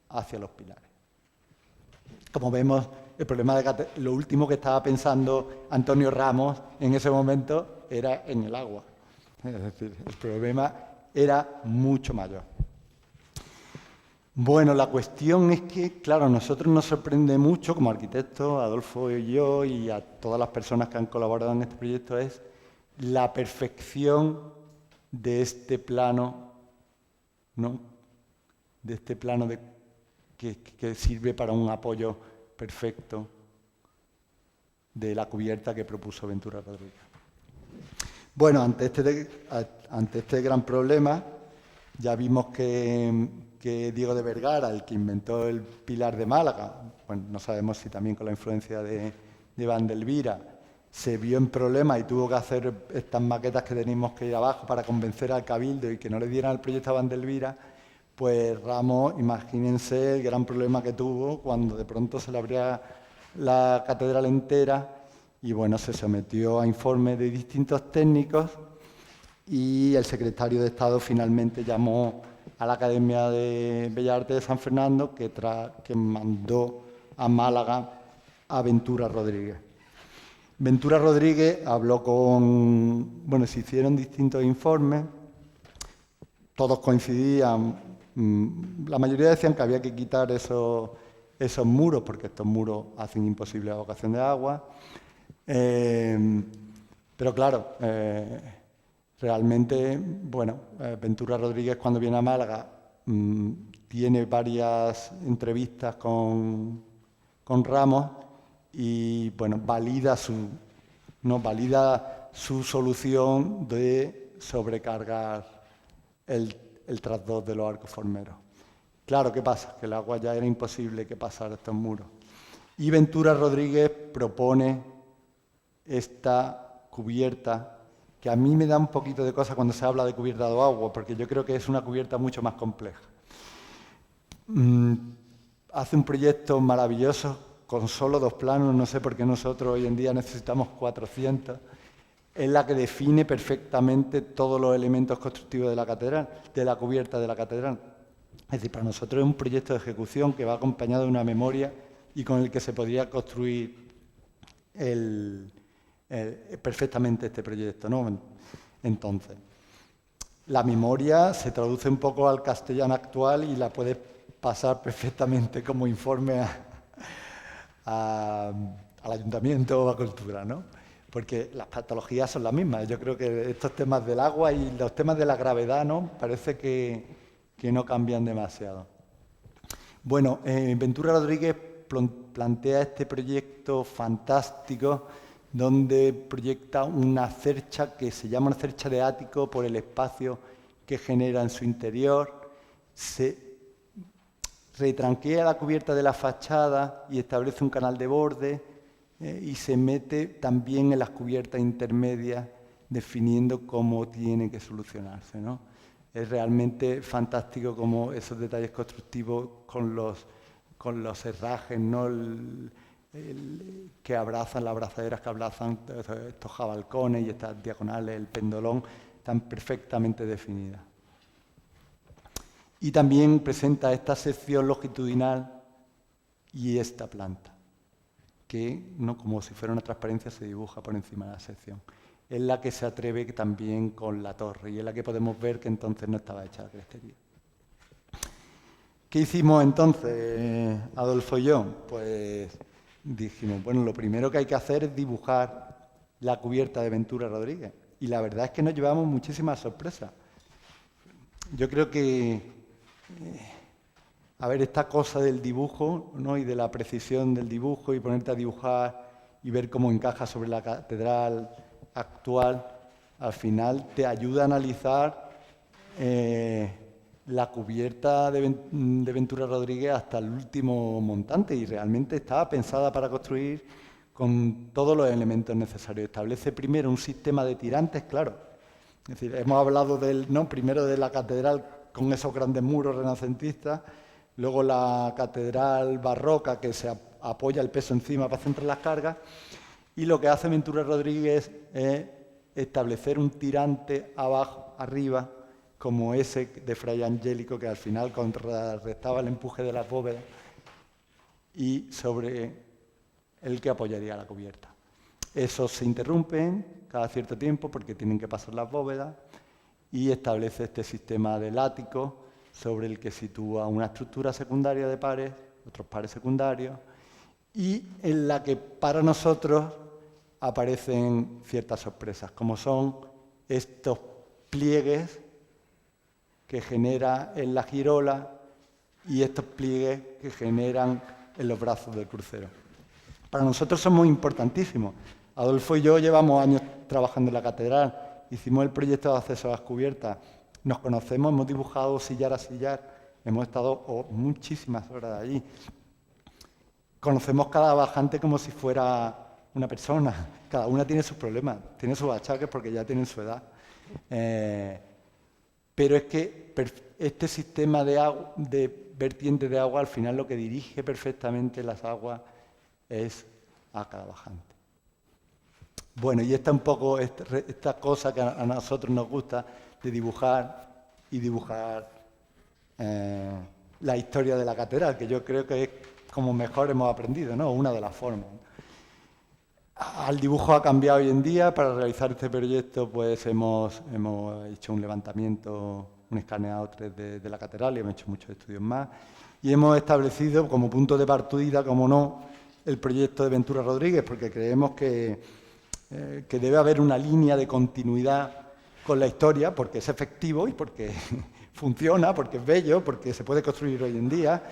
hacia los pilares. Como vemos, el problema lo último que estaba pensando Antonio Ramos en ese momento era en el agua. Es decir, el problema era mucho mayor. Bueno, la cuestión es que, claro, a nosotros nos sorprende mucho, como arquitectos, Adolfo y yo, y a todas las personas que han colaborado en este proyecto, es la perfección de este plano, ¿no? De este plano que sirve para un apoyo perfecto de la cubierta que propuso Ventura Rodríguez. Bueno, ante este gran problema, ya vimos que Diego de Vergara, el que inventó el pilar de Málaga, bueno, no sabemos si también con la influencia de Vandelvira, se vio en problemas y tuvo que hacer estas maquetas que teníamos que ir abajo para convencer al Cabildo y que no le dieran el proyecto a Vandelvira. Pues Ramos, imagínense el gran problema que tuvo cuando de pronto se le abría la catedral entera y bueno, se sometió a informes de distintos técnicos y el secretario de Estado finalmente llamó a la Academia de Bellas Artes de San Fernando que mandó a Málaga a Ventura Rodríguez. Ventura Rodríguez habló se hicieron distintos informes, todos coincidían. La mayoría decían que había que quitar esos muros, porque estos muros hacen imposible la evacuación de agua. Pero claro, realmente, Ventura Rodríguez cuando viene a Málaga tiene varias entrevistas con Ramos y valida su solución de sobrecargar el trasdós de los arcos formeros. Claro, ¿qué pasa? Que el agua ya era imposible que pasara estos muros. Y Ventura Rodríguez propone esta cubierta, que a mí me da un poquito de cosa cuando se habla de cubierta de agua, porque yo creo que es una cubierta mucho más compleja. Hace un proyecto maravilloso con solo 2 planos, no sé por qué nosotros hoy en día necesitamos 400, es la que define perfectamente todos los elementos constructivos de la catedral, de la cubierta de la catedral. Es decir, para nosotros es un proyecto de ejecución que va acompañado de una memoria y con el que se podría construir perfectamente este proyecto, ¿no? Entonces, la memoria se traduce un poco al castellano actual y la puedes pasar perfectamente como informe al ayuntamiento o a cultura, ¿no? Porque las patologías son las mismas. Yo creo que estos temas del agua y los temas de la gravedad, ¿no? Parece que no cambian demasiado. Bueno, Ventura Rodríguez plantea este proyecto fantástico donde proyecta una cercha que se llama una cercha de ático por el espacio que genera en su interior. Se retranquea la cubierta de la fachada y establece un canal de borde y se mete también en las cubiertas intermedias definiendo cómo tiene que solucionarse, ¿no? Es realmente fantástico como esos detalles constructivos con los herrajes, ¿no? Que abrazan, las abrazaderas que abrazan estos jabalcones y estas diagonales, el pendolón, están perfectamente definidas. Y también presenta esta sección longitudinal y esta planta, que, ¿no? como si fuera una transparencia, se dibuja por encima de la sección. Es la que se atreve también con la torre y es la que podemos ver que entonces no estaba hecha de crestería. ¿Qué hicimos entonces, Adolfo y yo? Pues dijimos, bueno, lo primero que hay que hacer es dibujar la cubierta de Ventura Rodríguez. Y la verdad es que nos llevamos muchísimas sorpresas. Yo creo que, esta cosa del dibujo, ¿no? Y de la precisión del dibujo y ponerte a dibujar y ver cómo encaja sobre la catedral actual, al final te ayuda a analizar la cubierta de Ventura Rodríguez hasta el último montante y realmente estaba pensada para construir con todos los elementos necesarios. Establece primero un sistema de tirantes, claro. Es decir, hemos hablado primero de la catedral con esos grandes muros renacentistas, luego la catedral barroca que se apoya el peso encima para centrar las cargas, y lo que hace Ventura Rodríguez es establecer un tirante abajo, arriba, como ese de Fray Angélico, que al final contrarrestaba el empuje de las bóvedas, y sobre el que apoyaría la cubierta. Esos se interrumpen cada cierto tiempo porque tienen que pasar las bóvedas, y establece este sistema del ático sobre el que sitúa una estructura secundaria de pares, otros pares secundarios, y en la que para nosotros aparecen ciertas sorpresas, como son estos pliegues que genera en la girola y estos pliegues que generan en los brazos del crucero. Para nosotros son muy importantísimos. Adolfo y yo llevamos años trabajando en la catedral, hicimos el proyecto de acceso a las cubiertas, nos conocemos, hemos dibujado sillar a sillar, hemos estado muchísimas horas allí. Conocemos cada bajante como si fuera una persona, cada una tiene sus problemas, tiene sus achaques porque ya tienen su edad. Pero es que este sistema de vertiente de agua al final lo que dirige perfectamente las aguas es a cada bajante. Bueno, y esta un poco esta cosa que a nosotros nos gusta de dibujar la historia de la catedral, que yo creo que es como mejor hemos aprendido, ¿no? Una de las formas. El dibujo ha cambiado hoy en día. Para realizar este proyecto pues hemos hecho un levantamiento, un escaneado 3D de la catedral y hemos hecho muchos estudios más. Y hemos establecido como punto de partida, como no, el proyecto de Ventura Rodríguez, porque creemos que debe haber una línea de continuidad con la historia, porque es efectivo y porque funciona, porque es bello, porque se puede construir hoy en día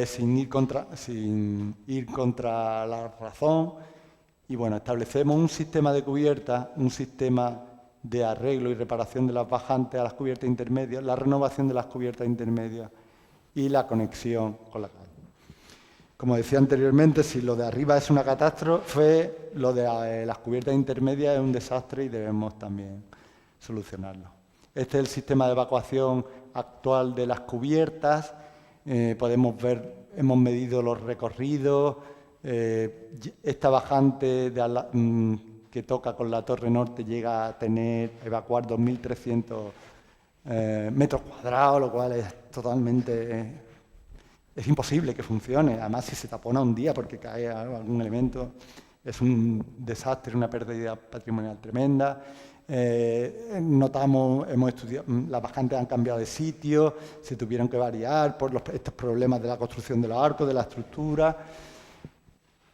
sin ir contra la razón. Y bueno, establecemos un sistema de cubierta, un sistema de arreglo y reparación de las bajantes a las cubiertas intermedias, la renovación de las cubiertas intermedias y la conexión con la calle. Como decía anteriormente, si lo de arriba es una catástrofe, lo de las cubiertas intermedias es un desastre y debemos también solucionarlo. Este es el sistema de evacuación actual de las cubiertas. Podemos ver, hemos medido los recorridos. Esta bajante que toca con la Torre Norte llega a evacuar 2.300 metros cuadrados, lo cual es totalmente... Es imposible que funcione. Además, si se tapona un día porque cae algún elemento, es un desastre, una pérdida patrimonial tremenda. Hemos estudiado, las bajantes han cambiado de sitio, se tuvieron que variar por estos problemas de la construcción de los arcos, de la estructura.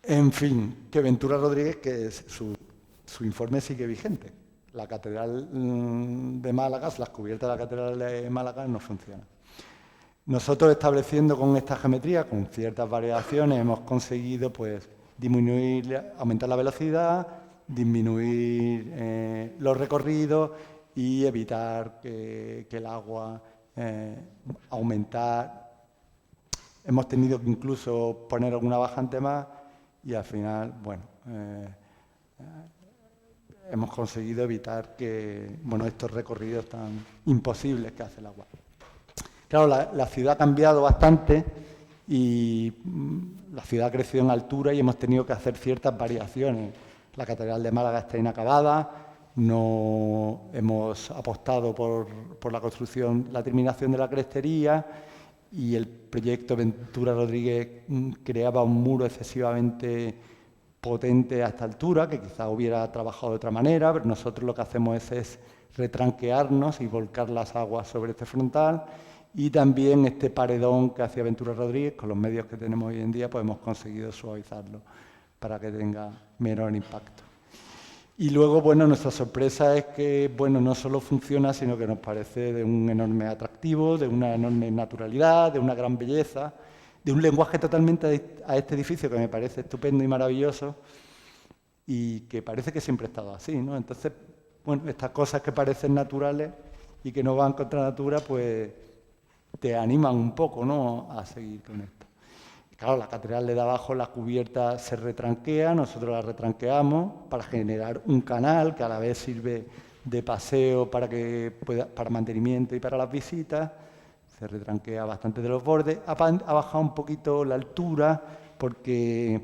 En fin, que Ventura Rodríguez, que su informe sigue vigente. La Catedral de Málaga, las cubiertas de la Catedral de Málaga no funcionan. Nosotros, estableciendo con esta geometría, con ciertas variaciones, hemos conseguido pues, aumentar la velocidad, disminuir los recorridos y evitar que el agua aumentar. Hemos tenido que incluso poner alguna bajante más y al final, bueno, hemos conseguido evitar que estos recorridos tan imposibles que hace el agua. Claro, la ciudad ha cambiado bastante y la ciudad ha crecido en altura y hemos tenido que hacer ciertas variaciones. La Catedral de Málaga está inacabada, no hemos apostado por la construcción, la terminación de la crestería y el proyecto Ventura Rodríguez creaba un muro excesivamente potente a esta altura, que quizá hubiera trabajado de otra manera, pero nosotros lo que hacemos es retranquearnos y volcar las aguas sobre este frontal. Y también este paredón que hacía Ventura Rodríguez, con los medios que tenemos hoy en día, pues hemos conseguido suavizarlo para que tenga menor impacto. Y luego, bueno, nuestra sorpresa es que, bueno, no solo funciona, sino que nos parece de un enorme atractivo, de una enorme naturalidad, de una gran belleza, de un lenguaje totalmente a este edificio que me parece estupendo y maravilloso y que parece que siempre ha estado así, ¿no? Entonces, bueno, estas cosas que parecen naturales y que no van contra natura, pues te animan un poco, ¿no?, a seguir con esto. Claro, la catedral de abajo, la cubierta se retranquea, nosotros la retranqueamos para generar un canal que a la vez sirve de paseo para mantenimiento y para las visitas. Se retranquea bastante de los bordes. Ha bajado un poquito la altura porque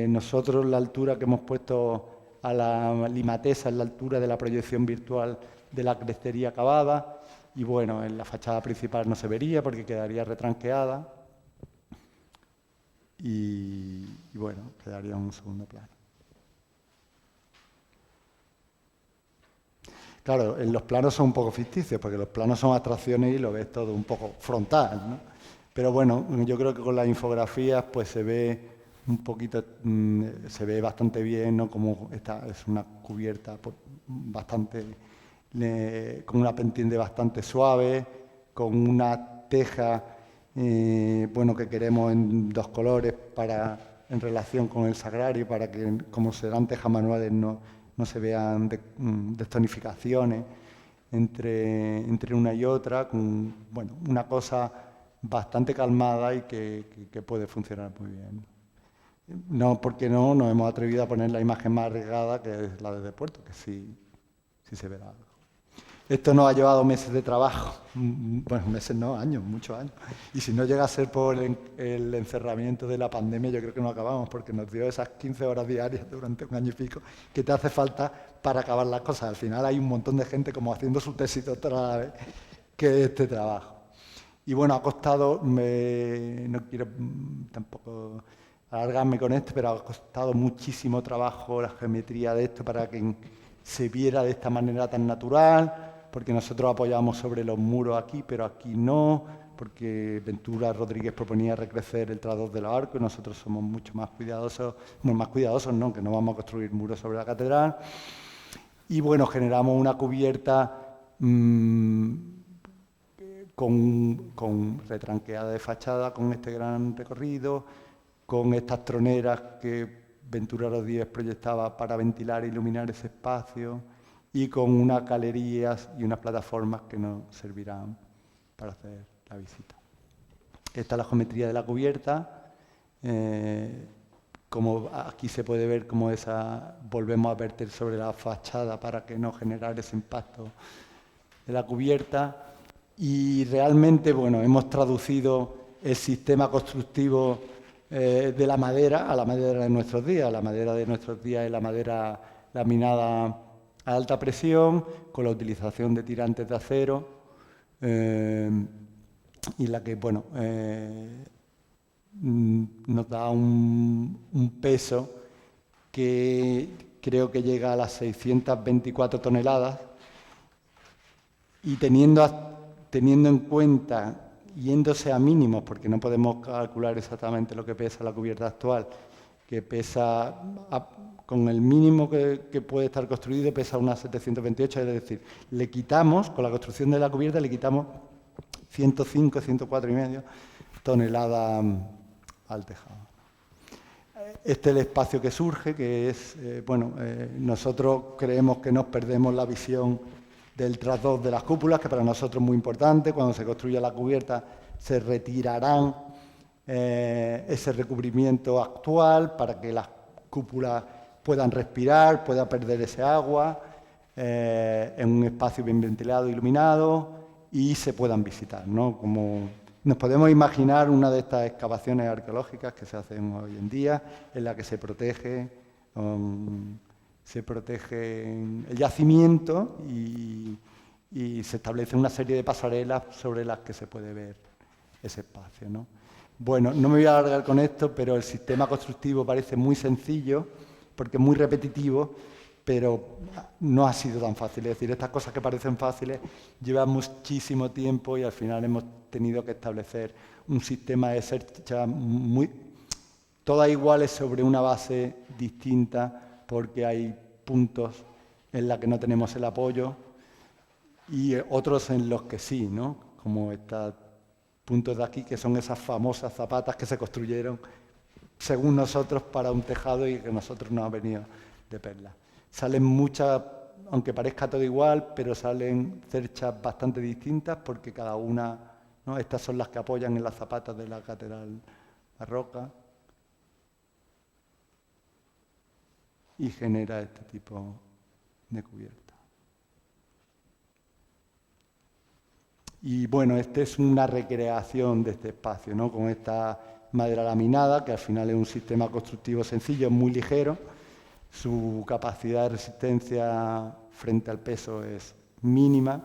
nosotros la altura que hemos puesto a la limatesa es la altura de la proyección virtual de la crestería acabada. Y bueno, en la fachada principal no se vería porque quedaría retranqueada y bueno, quedaría en un segundo plano. Claro, los planos son un poco ficticios porque los planos son abstracciones y lo ves todo un poco frontal, ¿no? Pero bueno, yo creo que con las infografías pues se ve un poquito, se ve bastante bien, ¿no? Como esta es una cubierta bastante... con una pendiente bastante suave, con una teja que queremos en dos colores en relación con el sagrario, para que, como serán tejas manuales, no se vean destonificaciones entre una y otra, con una cosa bastante calmada y que puede funcionar muy bien. No, porque no nos hemos atrevido a poner la imagen más arriesgada, que es la de Puerto, que sí se verá algo. Esto nos ha llevado meses de trabajo, bueno, meses no, años, muchos años. Y si no llega a ser por el encerramiento de la pandemia, yo creo que no acabamos, porque nos dio esas 15 horas diarias durante un año y pico que te hace falta para acabar las cosas. Al final hay un montón de gente como haciendo su tesis doctoral a la vez que este trabajo. Y bueno, ha costado, no quiero tampoco alargarme con esto, pero ha costado muchísimo trabajo la geometría de esto para que se viera de esta manera tan natural, porque nosotros apoyamos sobre los muros aquí, pero aquí no, porque Ventura Rodríguez proponía recrecer el trador de los arcos y nosotros somos mucho más cuidadosos, no, que no vamos a construir muros sobre la catedral. Y bueno, generamos una cubierta con retranqueada de fachada, con este gran recorrido, con estas troneras que Ventura Rodríguez proyectaba para ventilar e iluminar ese espacio, y con unas galerías y unas plataformas que nos servirán para hacer la visita. Esta es la geometría de la cubierta. como aquí se puede ver como volvemos a verter sobre la fachada para que no generara ese impacto de la cubierta. Y realmente, bueno, hemos traducido el sistema constructivo de la madera a la madera de nuestros días. La madera de nuestros días es la madera laminada a alta presión, con la utilización de tirantes de acero, y la que, bueno, nos da un peso que creo que llega a las 624 toneladas, y teniendo en cuenta, yéndose a mínimos, porque no podemos calcular exactamente lo que pesa la cubierta actual, que pesa, con el mínimo que puede estar construido, pesa unas 728, es decir, le quitamos, con la construcción de la cubierta, le quitamos 105, 104,5 toneladas al tejado. Este es el espacio que surge, que es, nosotros creemos que nos perdemos la visión del trasdoor de las cúpulas, que para nosotros es muy importante. Cuando se construya la cubierta se retirarán ese recubrimiento actual para que las cúpulas puedan respirar, puedan perder ese agua en un espacio bien ventilado, iluminado, y se puedan visitar, ¿no? Como nos podemos imaginar una de estas excavaciones arqueológicas que se hacen hoy en día, en la que se protege el yacimiento y se establece una serie de pasarelas sobre las que se puede ver ese espacio, ¿no? Bueno, no me voy a alargar con esto, pero el sistema constructivo parece muy sencillo porque es muy repetitivo, pero no ha sido tan fácil. Es decir, estas cosas que parecen fáciles llevan muchísimo tiempo y al final hemos tenido que establecer un sistema de cercha todas iguales sobre una base distinta, porque hay puntos en los que no tenemos el apoyo y otros en los que sí, ¿no? Como estos puntos de aquí, que son esas famosas zapatas que se construyeron, según nosotros, para un tejado y que a nosotros nos ha venido de perlas. Salen muchas, aunque parezca todo igual, pero salen cerchas bastante distintas porque cada una, ¿no? Estas son las que apoyan en las zapatas de la catedral barroca y genera este tipo de cubierta. Y bueno, esta es una recreación de este espacio, ¿no? Con esta madera laminada, que al final es un sistema constructivo sencillo, muy ligero. Su capacidad de resistencia frente al peso es mínima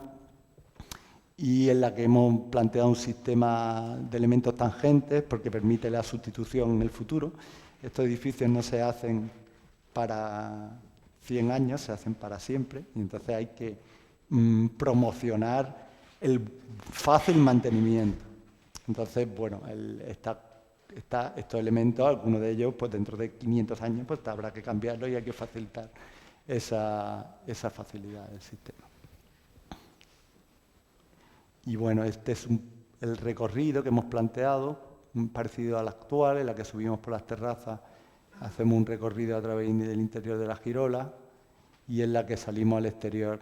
y en la que hemos planteado un sistema de elementos tangentes porque permite la sustitución en el futuro. Estos edificios no se hacen para 100 años, se hacen para siempre y entonces hay que promocionar el fácil mantenimiento. Entonces, bueno, estos elementos, algunos de ellos, pues dentro de 500 años, pues habrá que cambiarlos y hay que facilitar esa facilidad del sistema. Y bueno, este es el recorrido que hemos planteado, parecido al actual, en la que subimos por las terrazas, hacemos un recorrido a través del interior de la girola y en la que salimos al exterior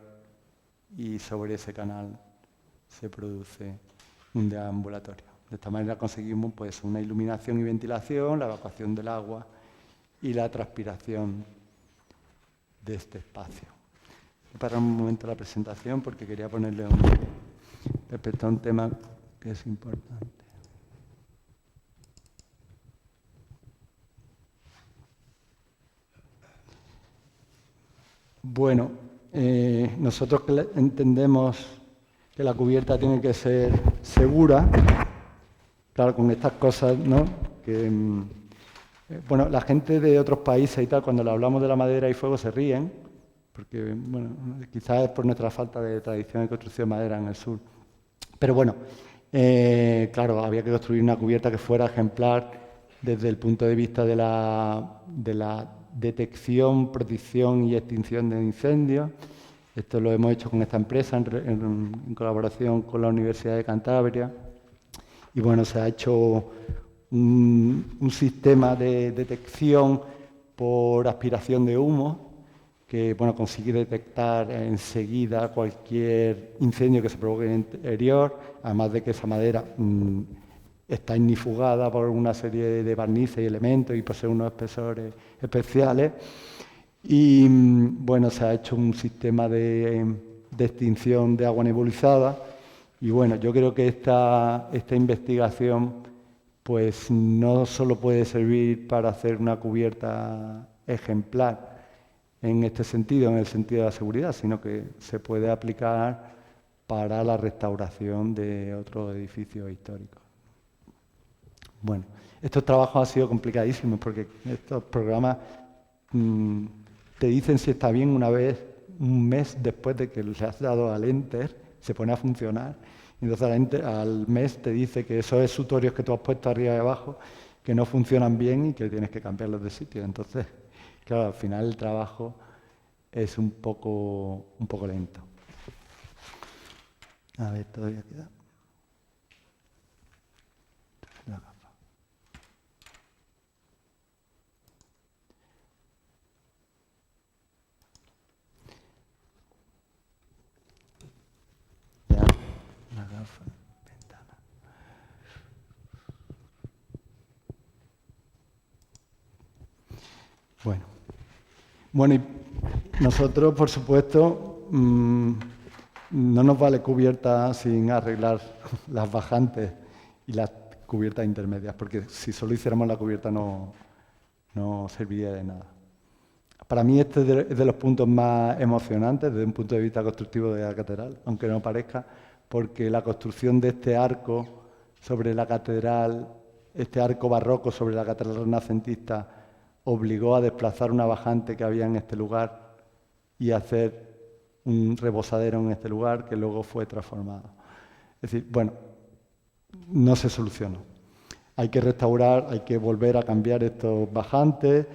y sobre ese canal se produce un deambulatorio. De esta manera conseguimos pues, una iluminación y ventilación, la evacuación del agua y la transpiración de este espacio. Voy a parar un momento la presentación porque quería ponerle respecto a un tema que es importante. Bueno, nosotros entendemos que la cubierta tiene que ser segura. Claro, con estas cosas, ¿no? Que, bueno, la gente de otros países y tal, cuando le hablamos de la madera y fuego se ríen, porque, bueno, quizás es por nuestra falta de tradición de construcción de madera en el sur. Pero bueno, claro, había que construir una cubierta que fuera ejemplar desde el punto de vista de la detección, protección y extinción de incendios. Esto lo hemos hecho con esta empresa en colaboración con la Universidad de Cantabria. Y bueno, se ha hecho un sistema de detección por aspiración de humo que bueno, consigue detectar enseguida cualquier incendio que se provoque en el interior, además de que esa madera está ignifugada por una serie de barnices y elementos y posee unos espesores especiales. Y bueno, se ha hecho un sistema de extinción de agua nebulizada. Y bueno, yo creo que esta investigación pues no solo puede servir para hacer una cubierta ejemplar en este sentido, en el sentido de la seguridad, sino que se puede aplicar para la restauración de otros edificios históricos. Bueno, estos trabajos han sido complicadísimos porque estos programas te dicen si está bien una vez, un mes después de que le has dado al Enter, se pone a funcionar. Entonces al mes te dice que esos exutorios que tú has puesto arriba y abajo, que no funcionan bien y que tienes que cambiarlos de sitio. Entonces, claro, al final el trabajo es un poco lento. A ver, todavía queda. La gafa. Ya, la gafa, ventana. Bueno, y nosotros, por supuesto, no nos vale cubierta sin arreglar las bajantes y las cubiertas intermedias, porque si solo hiciéramos la cubierta no serviría de nada. Para mí este es de los puntos más emocionantes desde un punto de vista constructivo de la catedral, aunque no parezca, porque la construcción de este arco sobre la catedral, este arco barroco sobre la catedral renacentista, obligó a desplazar una bajante que había en este lugar y hacer un rebosadero en este lugar que luego fue transformado. Es decir, bueno, no se solucionó. Hay que restaurar, hay que volver a cambiar estos bajantes,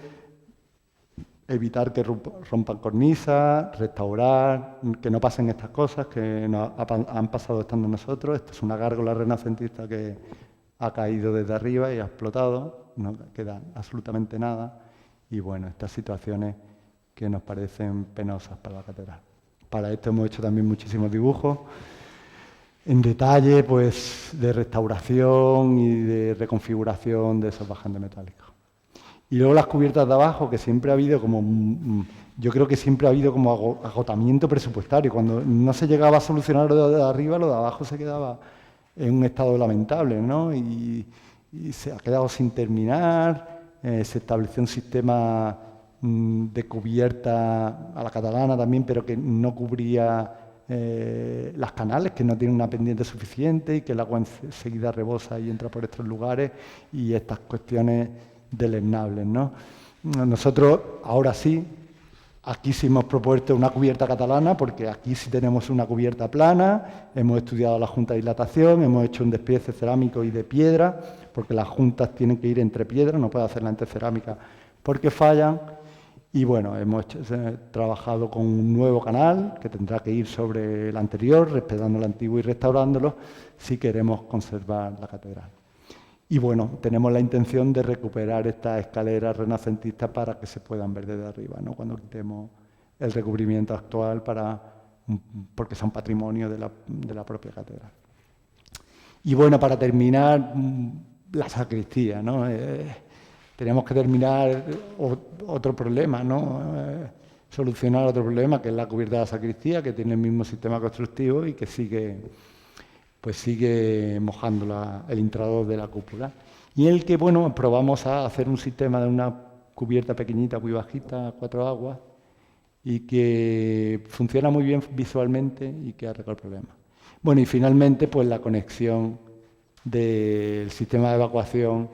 evitar que rompan cornisas, restaurar, que no pasen estas cosas que han pasado estando nosotros. Esto es una gárgola renacentista que ha caído desde arriba y ha explotado, no queda absolutamente nada. Y bueno, estas situaciones que nos parecen penosas para la catedral. Para esto hemos hecho también muchísimos dibujos en detalle, pues, de restauración y de reconfiguración de esos bajantes metálicos. Y luego las cubiertas de abajo, que siempre ha habido como, yo creo que siempre ha habido como agotamiento presupuestario. Cuando no se llegaba a solucionar lo de arriba, lo de abajo se quedaba en un estado lamentable, ¿no? Y se ha quedado sin terminar, se estableció un sistema de cubierta a la catalana también, pero que no cubría las canales, que no tienen una pendiente suficiente y que el agua enseguida rebosa y entra por estos lugares, y estas cuestiones deleznables, ¿no? Nosotros, ahora sí, aquí sí hemos propuesto una cubierta catalana, porque aquí sí tenemos una cubierta plana, hemos estudiado la junta de dilatación, hemos hecho un despiece cerámico y de piedra, porque las juntas tienen que ir entre piedras, no puede hacerla entre cerámica porque fallan. Y bueno, hemos trabajado con un nuevo canal que tendrá que ir sobre el anterior, respetando el antiguo y restaurándolo, si queremos conservar la catedral. Y bueno, tenemos la intención de recuperar estas escaleras renacentistas para que se puedan ver desde arriba, ¿no? Cuando quitemos el recubrimiento actual, porque son patrimonio de la propia catedral. Y bueno, para terminar, la sacristía, ¿no? Tenemos que terminar otro problema, ¿no? Solucionar otro problema, que es la cubierta de la sacristía, que tiene el mismo sistema constructivo y que sigue mojando el intradós de la cúpula. Y en el que, bueno, probamos a hacer un sistema de una cubierta pequeñita, muy bajita, a 4 aguas, y que funciona muy bien visualmente y que arregla el problema. Bueno, y finalmente, pues la conexión del sistema de evacuación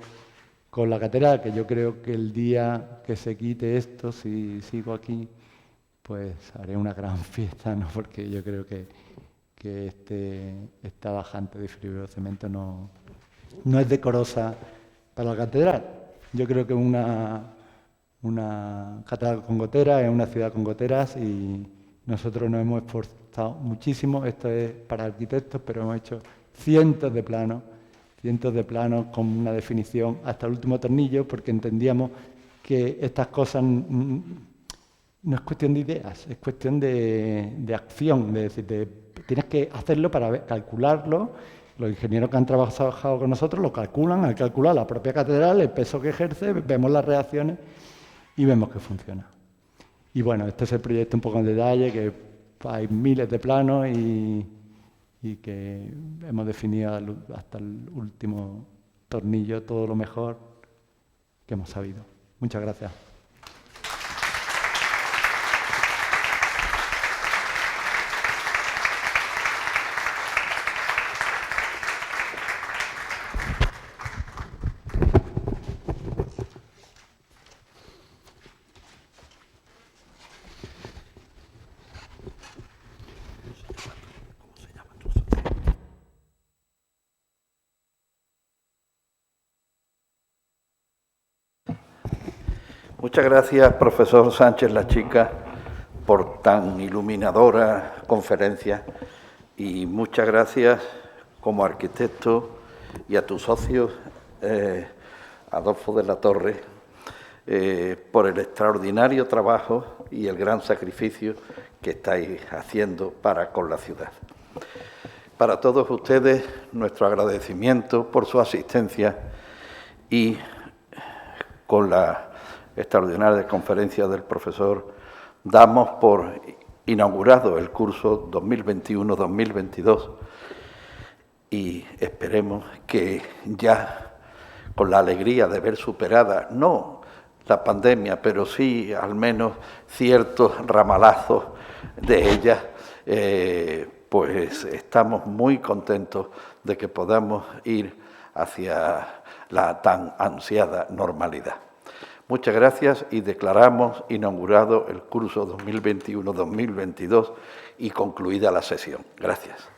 con la catedral, que yo creo que el día que se quite esto, si sigo aquí, pues haré una gran fiesta, ¿no? Porque yo creo que esta bajante de fibrocemento no es decorosa para la catedral. Yo creo que una catedral con goteras es una ciudad con goteras, y nosotros nos hemos esforzado muchísimo. Esto es para arquitectos, pero hemos hecho cientos de planos con una definición hasta el último tornillo, porque entendíamos que estas cosas no es cuestión de ideas, es cuestión de acción, tienes que hacerlo para calcularlo Los ingenieros que han trabajado con nosotros lo calculan, han calculado la propia catedral, el peso que ejerce, vemos las reacciones y vemos que funciona. Y bueno, este es el proyecto un poco en detalle, que hay miles de planos y que hemos definido hasta el último tornillo todo lo mejor que hemos sabido. Muchas gracias. Muchas gracias, profesor Sánchez Lachica, por tan iluminadora conferencia, y muchas gracias como arquitecto y a tus socios, Adolfo de la Torre, por el extraordinario trabajo y el gran sacrificio que estáis haciendo para con la ciudad. Para todos ustedes, nuestro agradecimiento por su asistencia y con la extraordinaria conferencia del profesor, damos por inaugurado el curso 2021-2022 y esperemos que ya con la alegría de ver superada, no la pandemia, pero sí al menos ciertos ramalazos de ella, pues estamos muy contentos de que podamos ir hacia la tan ansiada normalidad. Muchas gracias y declaramos inaugurado el curso 2021-2022 y concluida la sesión. Gracias.